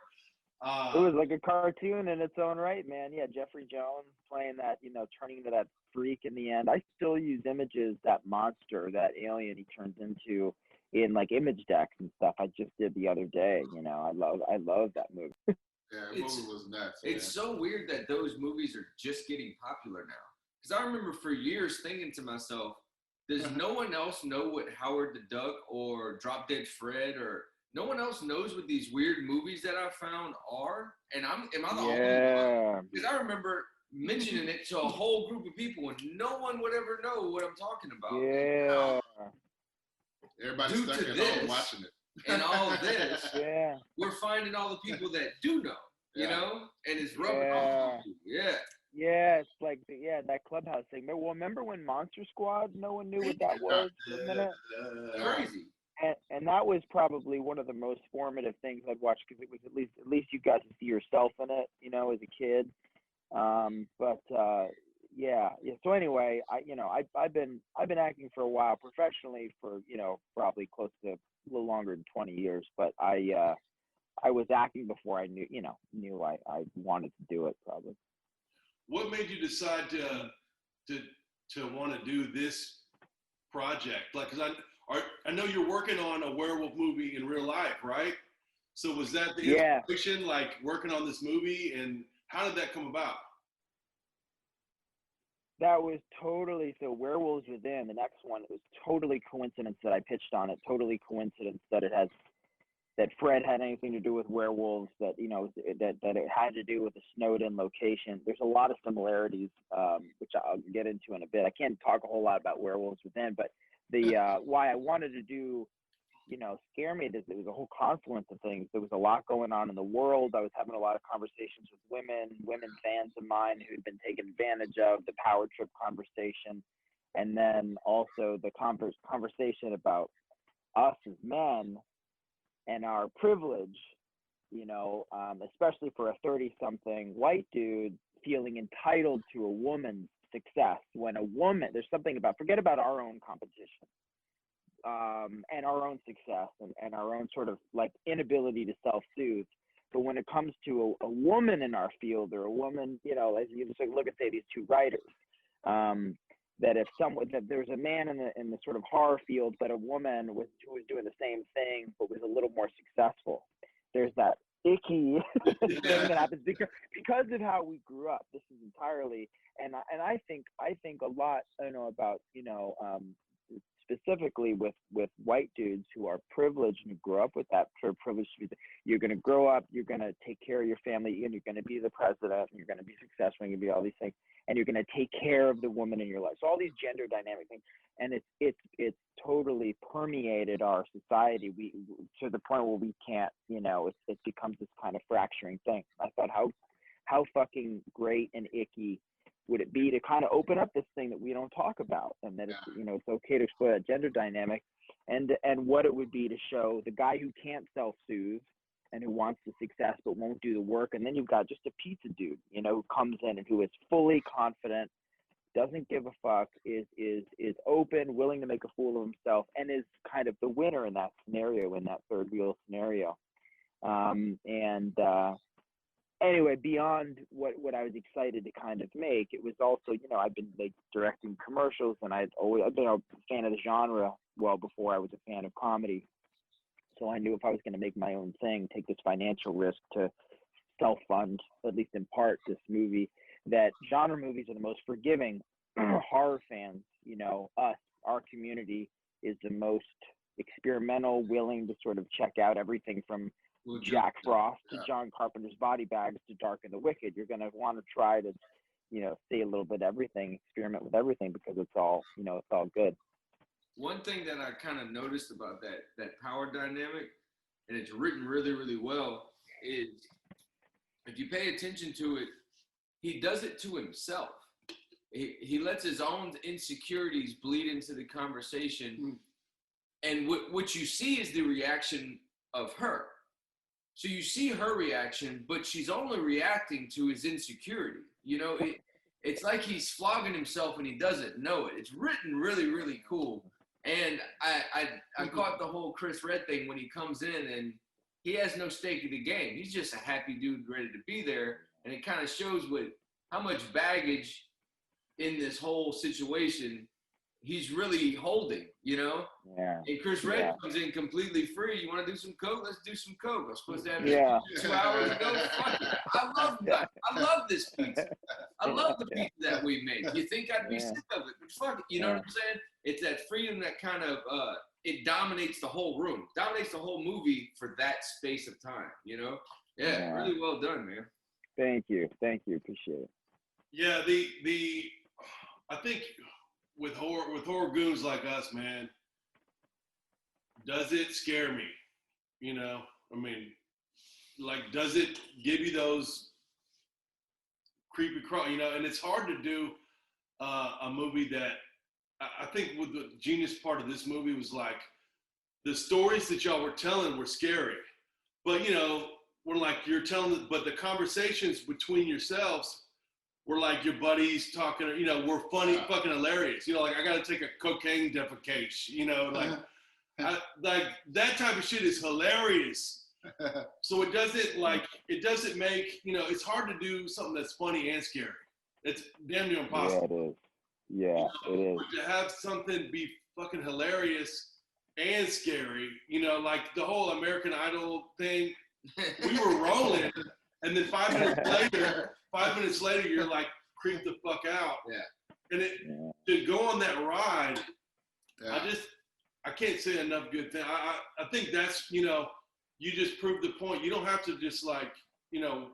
It was like a cartoon in its own right, man. Yeah, Jeffrey Jones playing that, you know, turning into that freak in the end. I still use images, that monster, that alien he turns into, in like image decks and stuff. I just did the other day. You know, I love that movie. Yeah, that movie was nuts. It's so weird that those movies are just getting popular now. Because I remember for years thinking to myself, does no one else know what Howard the Duck or Drop Dead Fred or no one else knows what these weird movies that I found are? And am I the only one? Because I remember mentioning it to a whole group of people and no one would ever know what I'm talking about. Yeah. Everybody's stuck at home watching it. And all of this, we're finding all the people that do know, you know, and it's rubbing off on you. Yeah. Yeah, it's like that Clubhouse thing. Well, remember when Monster Squad? No one knew what that was for a minute. Crazy. And that was probably one of the most formative things I'd watch because it was at least you got to see yourself in it, you know, as a kid. So anyway, I've been acting for a while professionally for, you know, probably close to a little longer than 20 years. But I was acting before I knew I wanted to do it probably. What made you decide to want to do this project? Like, because I know you're working on a werewolf movie in real life, right? So was that the inspiration, like working on this movie, and how did that come about? That was totally, so Werewolves Within, the next one, it was totally coincidence that I pitched on it, totally coincidence that it has that Fred had anything to do with werewolves, that that it had to do with the Snowden location. There's a lot of similarities, which I'll get into in a bit. I can't talk a whole lot about werewolves within, but the why I wanted to do Scare Me, it was a whole confluence of things. There was a lot going on in the world. I was having a lot of conversations with women fans of mine who'd been taken advantage of, the power trip conversation, and then also the conversation about us as men and our privilege, especially for a 30-something white dude feeling entitled to a woman's success, when a woman, there's something about, forget about our own competition, and our own success and our own sort of like inability to self-soothe. But when it comes to a woman in our field, or a woman, as you just look at, say, these two writers, that there's a man in the sort of horror field, but a woman who was doing the same thing, but was a little more successful. There's that icky thing that happens because of how we grew up. This is entirely, and I think a lot, about, specifically with white dudes who are privileged and grow up with that privilege. You're going to grow up, you're going to take care of your family, and you're going to be the president, and you're going to be successful, and you're going to be all these things, and you're going to take care of the woman in your life. So all these gender dynamic things, and it's totally permeated our society. We, to the point where we can't, it becomes this kind of fracturing thing. I thought, how fucking great and icky would it be to kind of open up this thing that we don't talk about, and that it's, it's okay to explore that gender dynamic, and what it would be to show the guy who can't self-soothe and who wants the success but won't do the work, and then you've got just a pizza dude, who comes in and who is fully confident, doesn't give a fuck, is open, willing to make a fool of himself, and is kind of the winner in that scenario, in that third wheel scenario. Anyway, beyond what I was excited to kind of make, it was also, I've been directing commercials, and I've been a fan of the genre well before I was a fan of comedy. So I knew if I was going to make my own thing, take this financial risk to self-fund, at least in part, this movie, that genre movies are the most forgiving. Horror fans, us, our community, is the most experimental, willing to sort of check out everything from Jack Frost to John Carpenter's Body Bags to Dark and the Wicked. You're going to want to try to, see a little bit of everything, experiment with everything, because it's all, it's all good. One thing that I kind of noticed about that power dynamic, and it's written really, really well, is if you pay attention to it, he does it to himself. He lets his own insecurities bleed into the conversation, and what you see is the reaction of her. So you see her reaction, but she's only reacting to his insecurity. It's like he's flogging himself and he doesn't know it. It's written really, really cool. And I caught the whole Chris Red thing when he comes in and he has no stake in the game. He's just a happy dude ready to be there. And it kind of shows how much baggage in this whole situation he's really holding, Yeah. And Chris Red comes in completely free. You want to do some coke? Let's do some coke. I'm supposed to have 2 hours ago. Fuck it. I love that. I love this pizza. I love the pizza that we made. You think I'd be sick of it, but fuck it. You know what I'm saying? It's that freedom that kind of it dominates the whole room, dominates the whole movie for that space of time. Yeah. Really well done, man. Thank you. Appreciate it. Yeah, I think with horror goons like us, man, does it scare me? Does it give you those creepy crawl? And it's hard to do a movie that I think with the genius part of this movie was like the stories that y'all were telling were scary, but we're like you're telling, but the conversations between yourselves were like your buddies talking, we're funny, fucking hilarious. I got to take a cocaine defecate, like that type of shit is hilarious. So it doesn't make, it's hard to do something that's funny and scary. It's damn near impossible. Yeah, it is. But to have something be fucking hilarious and scary, like the whole American Idol thing, we were rolling, and then 5 minutes later, you're like creeped the fuck out. Yeah. And to go on that ride, I can't say enough good things. I think that's, you just proved the point. You don't have to just like, you know,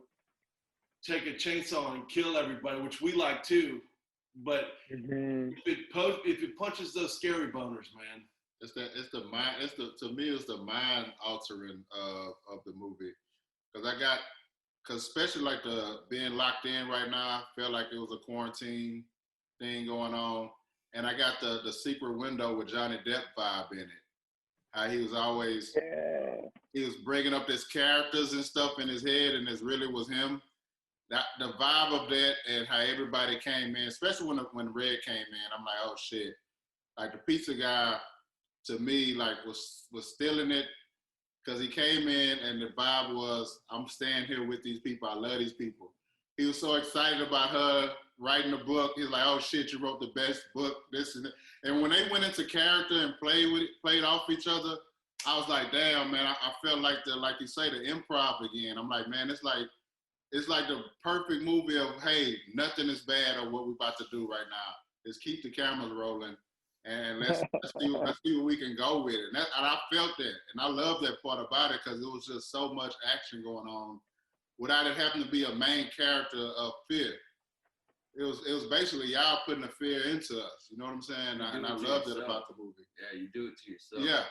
take a chainsaw and kill everybody, which we like too. But if it punches those scary boners, man. To me it's the mind altering of the movie. Cause especially like the being locked in right now, I felt like it was a quarantine thing going on. And I got the secret window with Johnny Depp vibe in it. How he was always, he was bringing up his characters and stuff in his head, and it really was him. That the vibe of that and how everybody came in, especially when Red came in, I'm like, oh shit! Like the pizza guy, to me, like was stealing it because he came in and the vibe was, I'm staying here with these people. I love these people. He was so excited about her writing the book. He's like, oh shit, you wrote the best book. This and that. And when they went into character and played off each other, I was like, damn, man, I felt like like you say, the improv again. I'm like, man, it's like the perfect movie of, hey, nothing is bad of what we're about to do right now. Just keep the cameras rolling and let's see what we can go with it. And I felt that, and I love that part about it because it was just so much action going on without it having to be a main character of fear. It was basically y'all putting the fear into us. You know what I'm saying? And I loved it about the movie. Yeah, you do it to yourself. Yeah,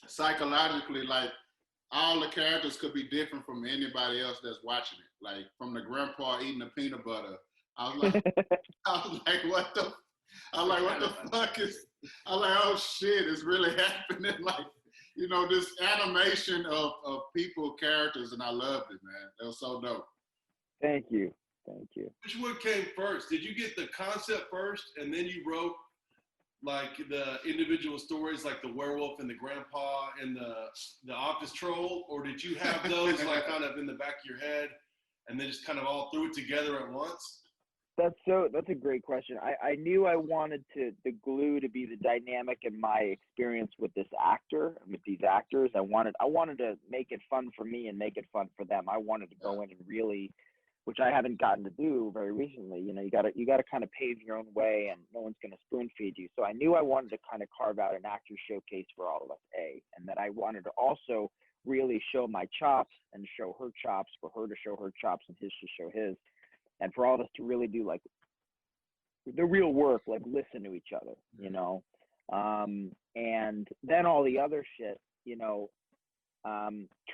psychologically, like all the characters could be different from anybody else that's watching it. Like from the grandpa eating the peanut butter. I was like, what the fuck is? I'm like, oh shit, it's really happening. Like, you know, this animation of people characters, and I loved it, man. It was so dope. Thank you. Which one came first? Did you get the concept first, and then you wrote like the individual stories, like the werewolf and the grandpa and the office troll, or did you have those like kind of in the back of your head, and then just kind of all threw it together at once? That's a great question. I knew I wanted the glue to be the dynamic in my experience with these actors. I wanted to make it fun for me and make it fun for them. I wanted to go in and really, which I haven't gotten to do very recently. You know, you gotta kind of pave your own way, and no one's gonna spoon feed you. So I knew I wanted to kind of carve out an actor showcase for all of us, and that I wanted to also really show my chops and show her chops, for her to show her chops and his to show his. And for all of us to really do like the real work, like listen to each other, you know, and then all the other shit, you know,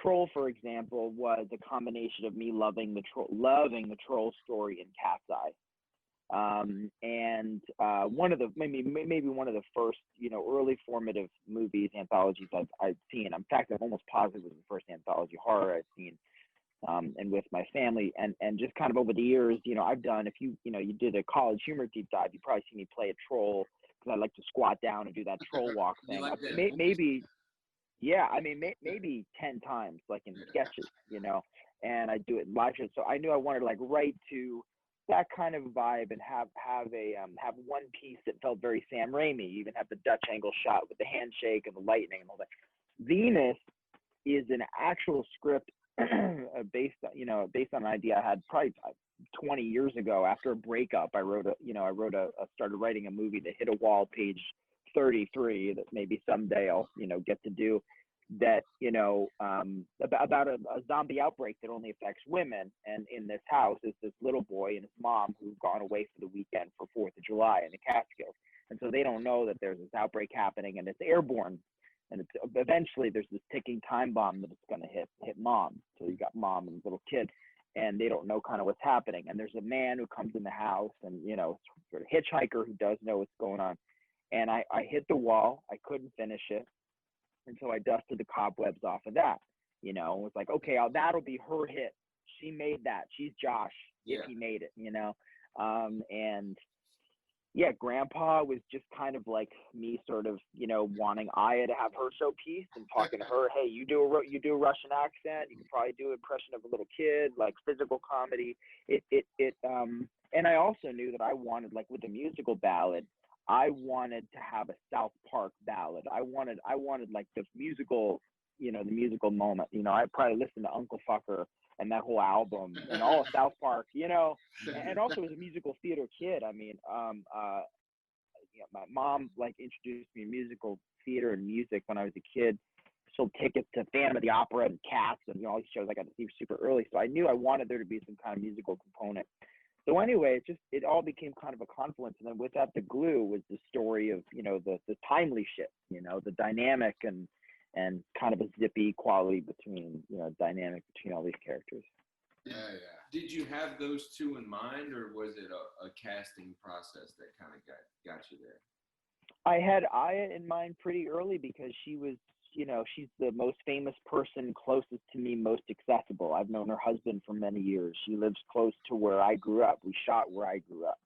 Troll, for example, was a combination of me loving the troll story in Cat's Eye, and one of the maybe one of the first, you know, early formative movies, anthologies I've seen. In fact, I'm almost positive it was the first anthology horror I've seen. And with my family, and just kind of over the years, you know, I've done, if you did a college humor deep dive, you probably see me play a troll because I like to squat down and do that troll walk thing. Like maybe 10 times, like in sketches, you know, and I do it in live shows. So I knew I wanted to like write to that kind of vibe and have one piece that felt very Sam Raimi. You even have the Dutch angle shot with the handshake and the lightning and all that. Venus is an actual script based on an idea I had probably 20 years ago after a breakup. I started writing a movie that hit a wall, page 33, that maybe someday I'll, you know, get to do, that, you know, about a zombie outbreak that only affects women. And in this house is this little boy and his mom who've gone away for the weekend for 4th of July in the Catskills. And so they don't know that there's this outbreak happening, and it's airborne. And it's eventually there's this ticking time bomb that it's going to hit mom. So you got mom and little kid, and they don't know kind of what's happening. And there's a man who comes in the house, and, you know, sort of hitchhiker who does know what's going on. And I hit the wall. I couldn't finish it. And so I dusted the cobwebs off of that. You know, it was like, okay, that'll be her hit. She made that. She's Josh, if he made it, you know. And yeah, Grandpa was just kind of like me, sort of, you know, wanting Aya to have her showpiece and talking to her. Hey, you do a Russian accent. You can probably do an impression of a little kid, like physical comedy. And I also knew that I wanted, like with the musical ballad, I wanted to have a South Park ballad. I wanted like the musical, you know, the musical moment. You know, I probably listened to Uncle Fucker and that whole album and all of South Park, you know, and also as a musical theater kid. I mean, my mom like introduced me to musical theater and music when I was a kid. sold tickets to Phantom of the Opera and Cats and all these shows I got to see super early. So I knew I wanted there to be some kind of musical component. So anyway, it all became kind of a confluence. And then with that, the glue was the story of, the timely shit, the dynamic and kind of a zippy quality between, dynamic between all these characters. Did you have those two in mind, or was it a casting process that kind of got you there? I had Aya in mind pretty early because she was, she's the most famous person closest to me, most accessible. I've known her husband for many years. She lives close to where I grew up. We shot where I grew up,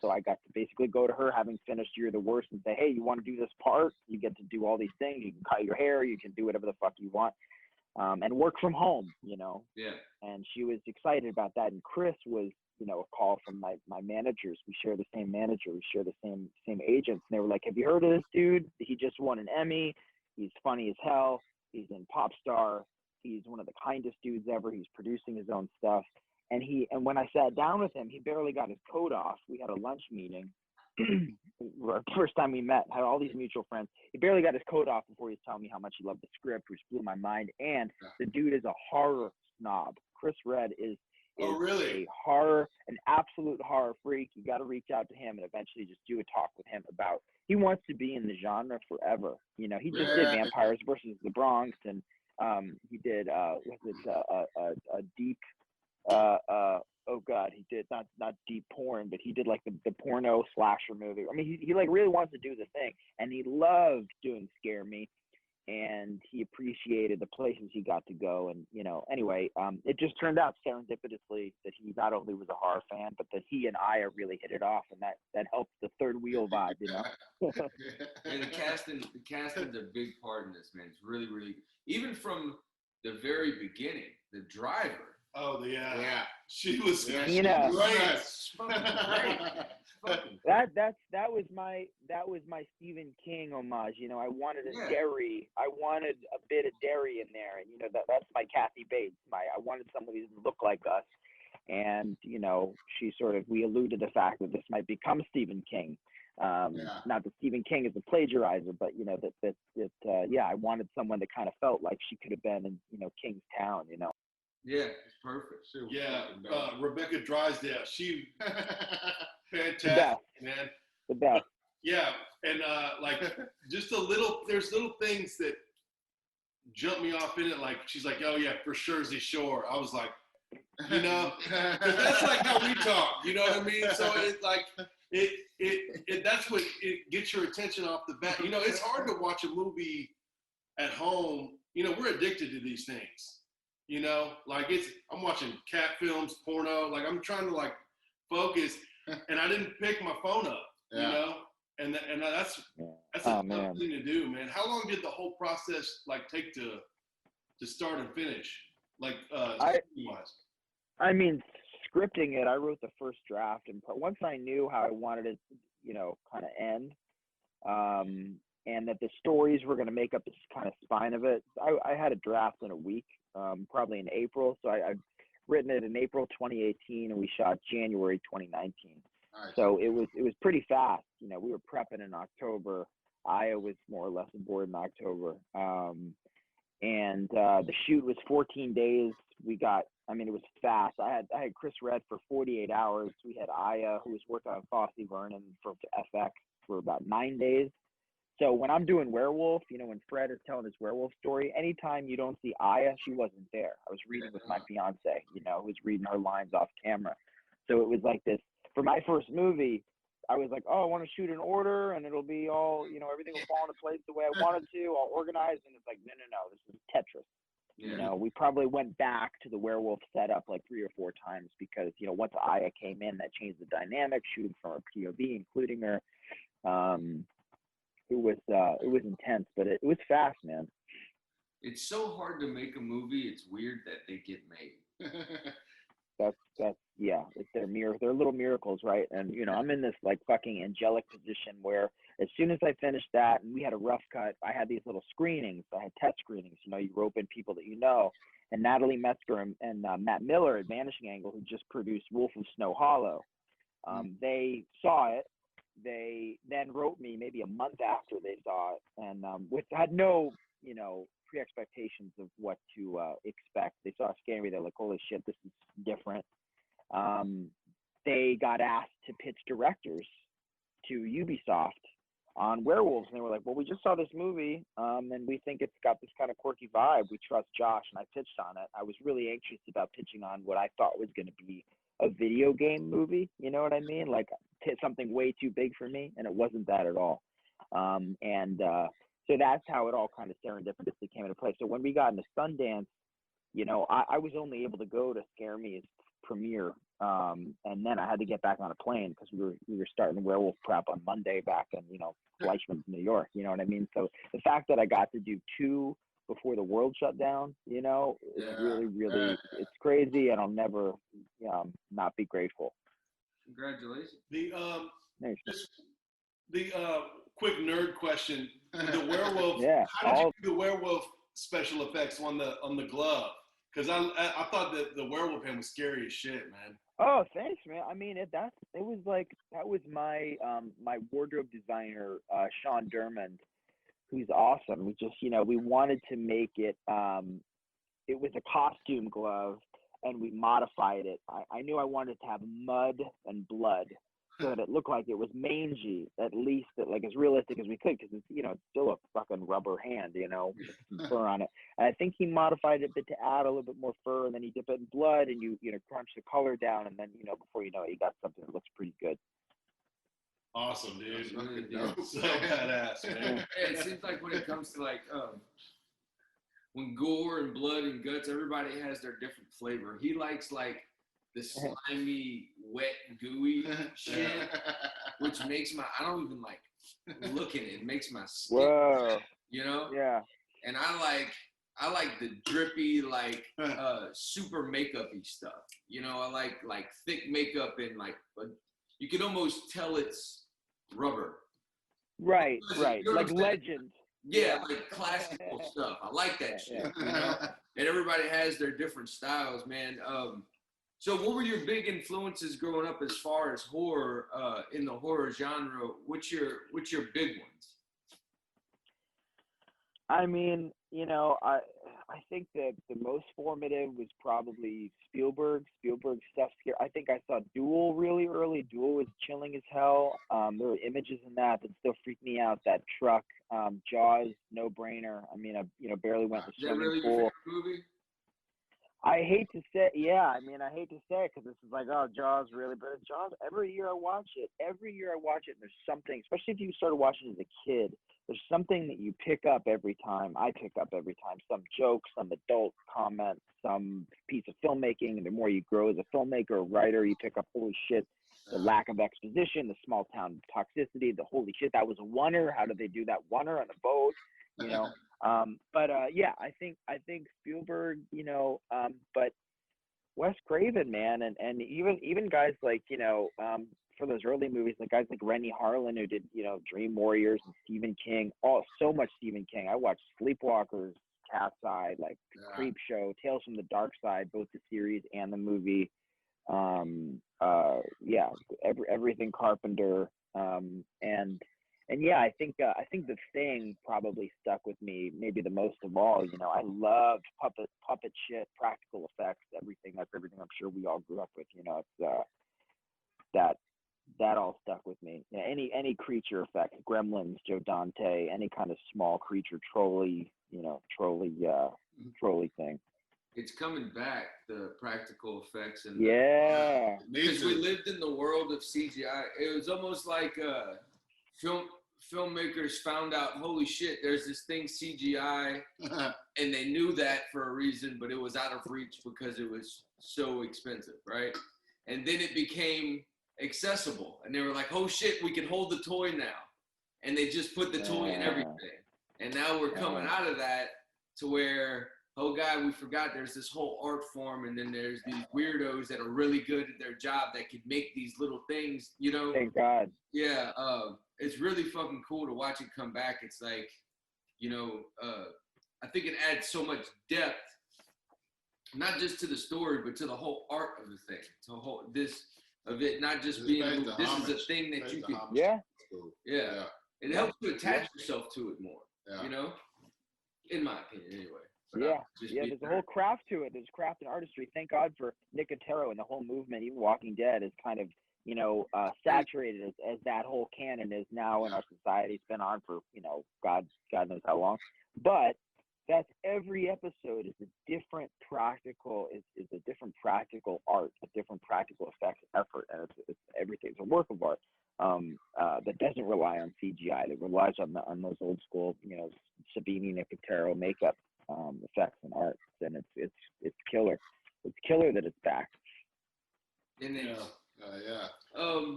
so I got to basically go to her having finished You're the Worst and say, hey, you want to do this part? You get to do all these things. You can cut your hair. You can do whatever the fuck you want. And work from home, Yeah. And she was excited about that. And Chris was, a call from my managers. We share the same manager. We share the same agents. And they were like, have you heard of this dude? He just won an Emmy. He's funny as hell. He's in Pop Star. He's one of the kindest dudes ever. He's producing his own stuff. And when I sat down with him, he barely got his coat off. We had a lunch meeting. First time we met, had all these mutual friends. He barely got his coat off before he was telling me how much he loved the script, which blew my mind. And the dude is a horror snob. Chris Red is really? An absolute horror freak. You got to reach out to him and eventually just do a talk with him about. He wants to be in the genre forever. He just did Vampires versus the Bronx, and he did a deep. Oh God, he did not deep porn, but he did like the porno slasher movie. I mean, he like really wants to do the thing, and he loved doing Scare Me, and he appreciated the places he got to go. And anyway, it just turned out serendipitously that he not only was a horror fan, but that he and Aya really hit it off, and that helped the third wheel vibe, And the casting's a big part in this, man. It's really, really, even from the very beginning, the driver. Oh yeah. She was great. That was my Stephen King homage. I wanted a dairy. I wanted a bit of dairy in there, and that's my Kathy Bates. I wanted somebody who didn't look like us, and we alluded to the fact that this might become Stephen King. Not that Stephen King is a plagiarizer, but I wanted someone that kind of felt like she could have been in King's Town. Yeah, it's perfect. Rebecca Drysdale, she fantastic, man. The best. Yeah, and just there's little things that jump me off in it. Like she's like, oh yeah, for Jersey Shore. I was like, because that's like how we talk. You know what I mean? So it's like that's what it gets your attention off the bat. It's hard to watch a movie at home. We're addicted to these things. I'm watching cat films, porno. Like I'm trying to focus, and I didn't pick my phone up. And that's a tough thing to do, man. How long did the whole process take to start and finish? I mean, scripting it, I wrote the first draft, and once I knew how I wanted it, kind of end, and that the stories were going to make up this kind of spine of it, I had a draft in a week. Probably in April. So I've written it in April 2018, and we shot January 2019. Nice. So it was pretty fast. We were prepping in October. Aya was more or less aboard in October. And the shoot was 14 days. It was fast. I had Chris Red for 48 hours. We had Aya, who was working on Fosse Vernon for FX for about 9 days. So when I'm doing Werewolf, when Fred is telling his werewolf story, anytime you don't see Aya, she wasn't there. I was reading with my fiance, who was reading her lines off camera. So it was like this. For my first movie, I was like, oh, I want to shoot in order, and it'll be all, everything will fall into place the way I wanted to, all organized. And it's like, no, this is Tetris. Yeah. We probably went back to the werewolf setup 3 or 4 times because, once Aya came in, that changed the dynamic, shooting from her POV, including her. It was intense, but it was fast, man. It's so hard to make a movie. It's weird that they get made. That's they're little miracles, right? And I'm in this fucking angelic position where as soon as I finished that, and we had a rough cut, I had these little screenings. I had test screenings. You rope in people that and Natalie Metzger and Matt Miller at Vanishing Angle, who just produced Wolf of Snow Hollow. They saw it. They then wrote me maybe a month after they saw it, and had no pre-expectations of what to expect. They saw Scary, they're like, holy shit, this is different. They got asked to pitch directors to Ubisoft on werewolves, and they were like, well, we just saw this movie, and we think it's got this kind of quirky vibe. We trust Josh, and I pitched on it. I was really anxious about pitching on what I thought was going to be a video game movie, you know what I mean? Like something way too big for me, and it wasn't that at all. So that's how it all kind of serendipitously came into play. So when we got into Sundance, I was only able to go to Scare Me's premiere, and then I had to get back on a plane because we were starting werewolf prep on Monday back in Fleischman's, New York. You know what I mean? So the fact that I got to do 2 before the world shut down, is really, really, it's crazy, and I'll never not be grateful. Congratulations. The quick nerd question: the werewolf. How did you do the werewolf special effects on the glove? Because I thought that the werewolf hand was scary as shit, man. Oh, thanks, man. I mean, that was my my wardrobe designer, Sean Dermond, who's awesome. We just we wanted to make it. It was a costume glove, and we modified it. I knew I wanted to have mud and blood, so that it looked like it was mangy, at least like as realistic as we could, because it's it's still a fucking rubber hand, with some fur on it. And I think he modified it a bit to add a little bit more fur, and then you dip it in blood, and you crunch the color down, and then before you know it, you got something that looks pretty good. Awesome, dude. So badass, man. Yeah, it seems like when it comes to when gore and blood and guts, everybody has their different flavor. He likes the slimy, wet, gooey shit, which makes I don't even look at it. It makes my skin, whoa, Yeah. And I like the drippy, super makeup-y stuff. I like thick makeup and you can almost tell it's rubber. Right. Like Legend. Yeah, like classical stuff. I like that shit. And everybody has their different styles, man. So what were your big influences growing up as far as horror, in the horror genre? What's your big ones? I mean, I think that the most formative was probably Spielberg. Spielberg stuff scare. I think I saw Duel really early. Duel was chilling as hell. There were images in that still freak me out. That truck, Jaws, no brainer. I mean, I barely went to the swimming really pool. Your favorite movie? I hate to say, I hate to say it because this is like, oh, Jaws, really? But Jaws, every year I watch it. And there's something, especially if you started watching as a kid, there's something that you pick up every time. I pick up every time. Some joke, some adult comment, some piece of filmmaking. And the more you grow as a filmmaker or writer, you pick up, holy shit, the lack of exposition, the small town toxicity, the holy shit, that was a oneer. How did they do that oneer on the boat? I think Spielberg, but Wes Craven, man, and even guys like, for those early movies, like guys like Rennie Harlan who did, Dream Warriors, and Stephen King, so much Stephen King. I watched Sleepwalkers, Cat's Eye, Creep Show, Tales from the Dark Side, both the series and the movie. Everything Carpenter, I think The Thing probably stuck with me maybe the most of all. I loved puppet shit, practical effects, everything I'm sure we all grew up with. It's that all stuck with me. Any creature effect, Gremlins, Joe Dante, any kind of small creature, trolley thing. It's coming back, the practical effects and because we lived in the world of CGI. It was almost like filmmakers found out, holy shit, there's this thing CGI, and they knew that for a reason, but it was out of reach because it was so expensive, right? And then it became accessible, and they were like, oh shit, we can hold the toy now, and they just put the toy in everything. And now we're coming out of that to where, oh God, we forgot there's this whole art form, and then there's these weirdos that are really good at their job that could make these little things, Thank God. Yeah, it's really fucking cool to watch it come back. It's like, I think it adds so much depth, not just to the story, but to the whole art of the thing. Of it not just being, this is a thing that you can, It helps you attach yourself to it more, in my opinion, anyway. But there's a whole craft to it. There's craft and artistry. Thank God for Nicotero and the whole movement. Even Walking Dead is kind of, saturated as that whole canon is now in our society. It's been on for, God knows how long. But that's every episode is a different practical is a different practical art, a different practical effects effort, and it's everything's a work of art that doesn't rely on CGI. That relies on those old school, Sabini Nicotero makeup effects and art, and it's killer. It's killer that it's back. And then,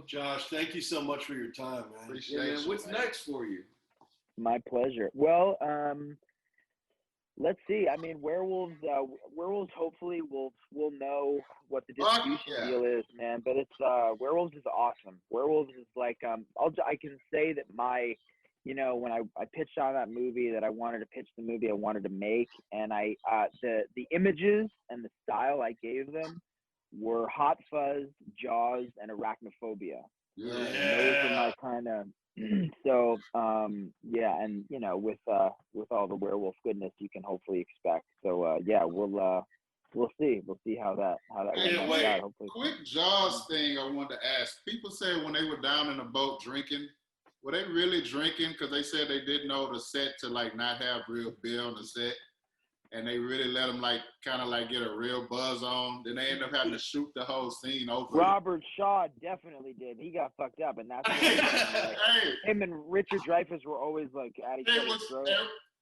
Josh, thank you so much for your time, man. Appreciate you. What's next for you? My pleasure. Well, let's see. I mean, werewolves. Hopefully, we'll know what the distribution deal is, man. But it's werewolves is awesome. Werewolves is like I can say that my, when I pitched on that movie that I wanted to pitch the movie I wanted to make, and the images and the style I gave them were Hot Fuzz, Jaws, and Arachnophobia. Yeah. And those are my kind of. So and with all the werewolf goodness you can hopefully expect. So we'll see how that wait, out. Hopefully. Quick Jaws thing I wanted to ask. People said when they were down in the boat drinking, were they really drinking? Because they said they didn't know the set to like not have real beer on the set, and they really let them like kind of like get a real buzz on. Then they end up having to shoot the whole scene over. Robert Shaw definitely did. He got fucked up, and that's him and Richard Dreyfuss were always like at each other's throats.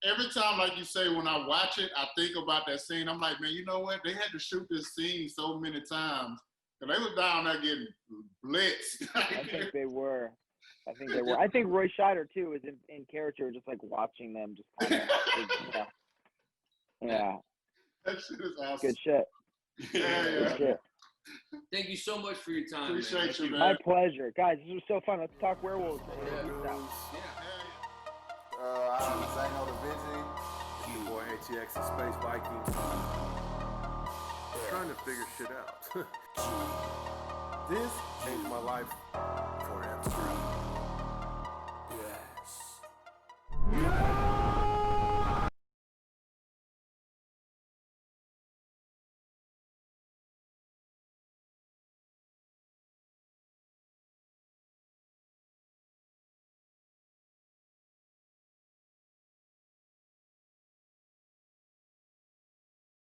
Every time, like you say, when I watch it, I think about that scene. I'm like, man, you know what? They had to shoot this scene so many times. And they were down there getting blitzed. I think they were. I think Roy Scheider, too, is in character, just like watching them just kind of, yeah. That shit is awesome. Good shit. Good shit. Thank you so much for your time. Appreciate you, man. My pleasure. Guys, this was so fun. Let's talk werewolves. I'm Zano Da Vinci. Your boy ATX and Space Viking. Trying to figure shit out. This changed my life forever.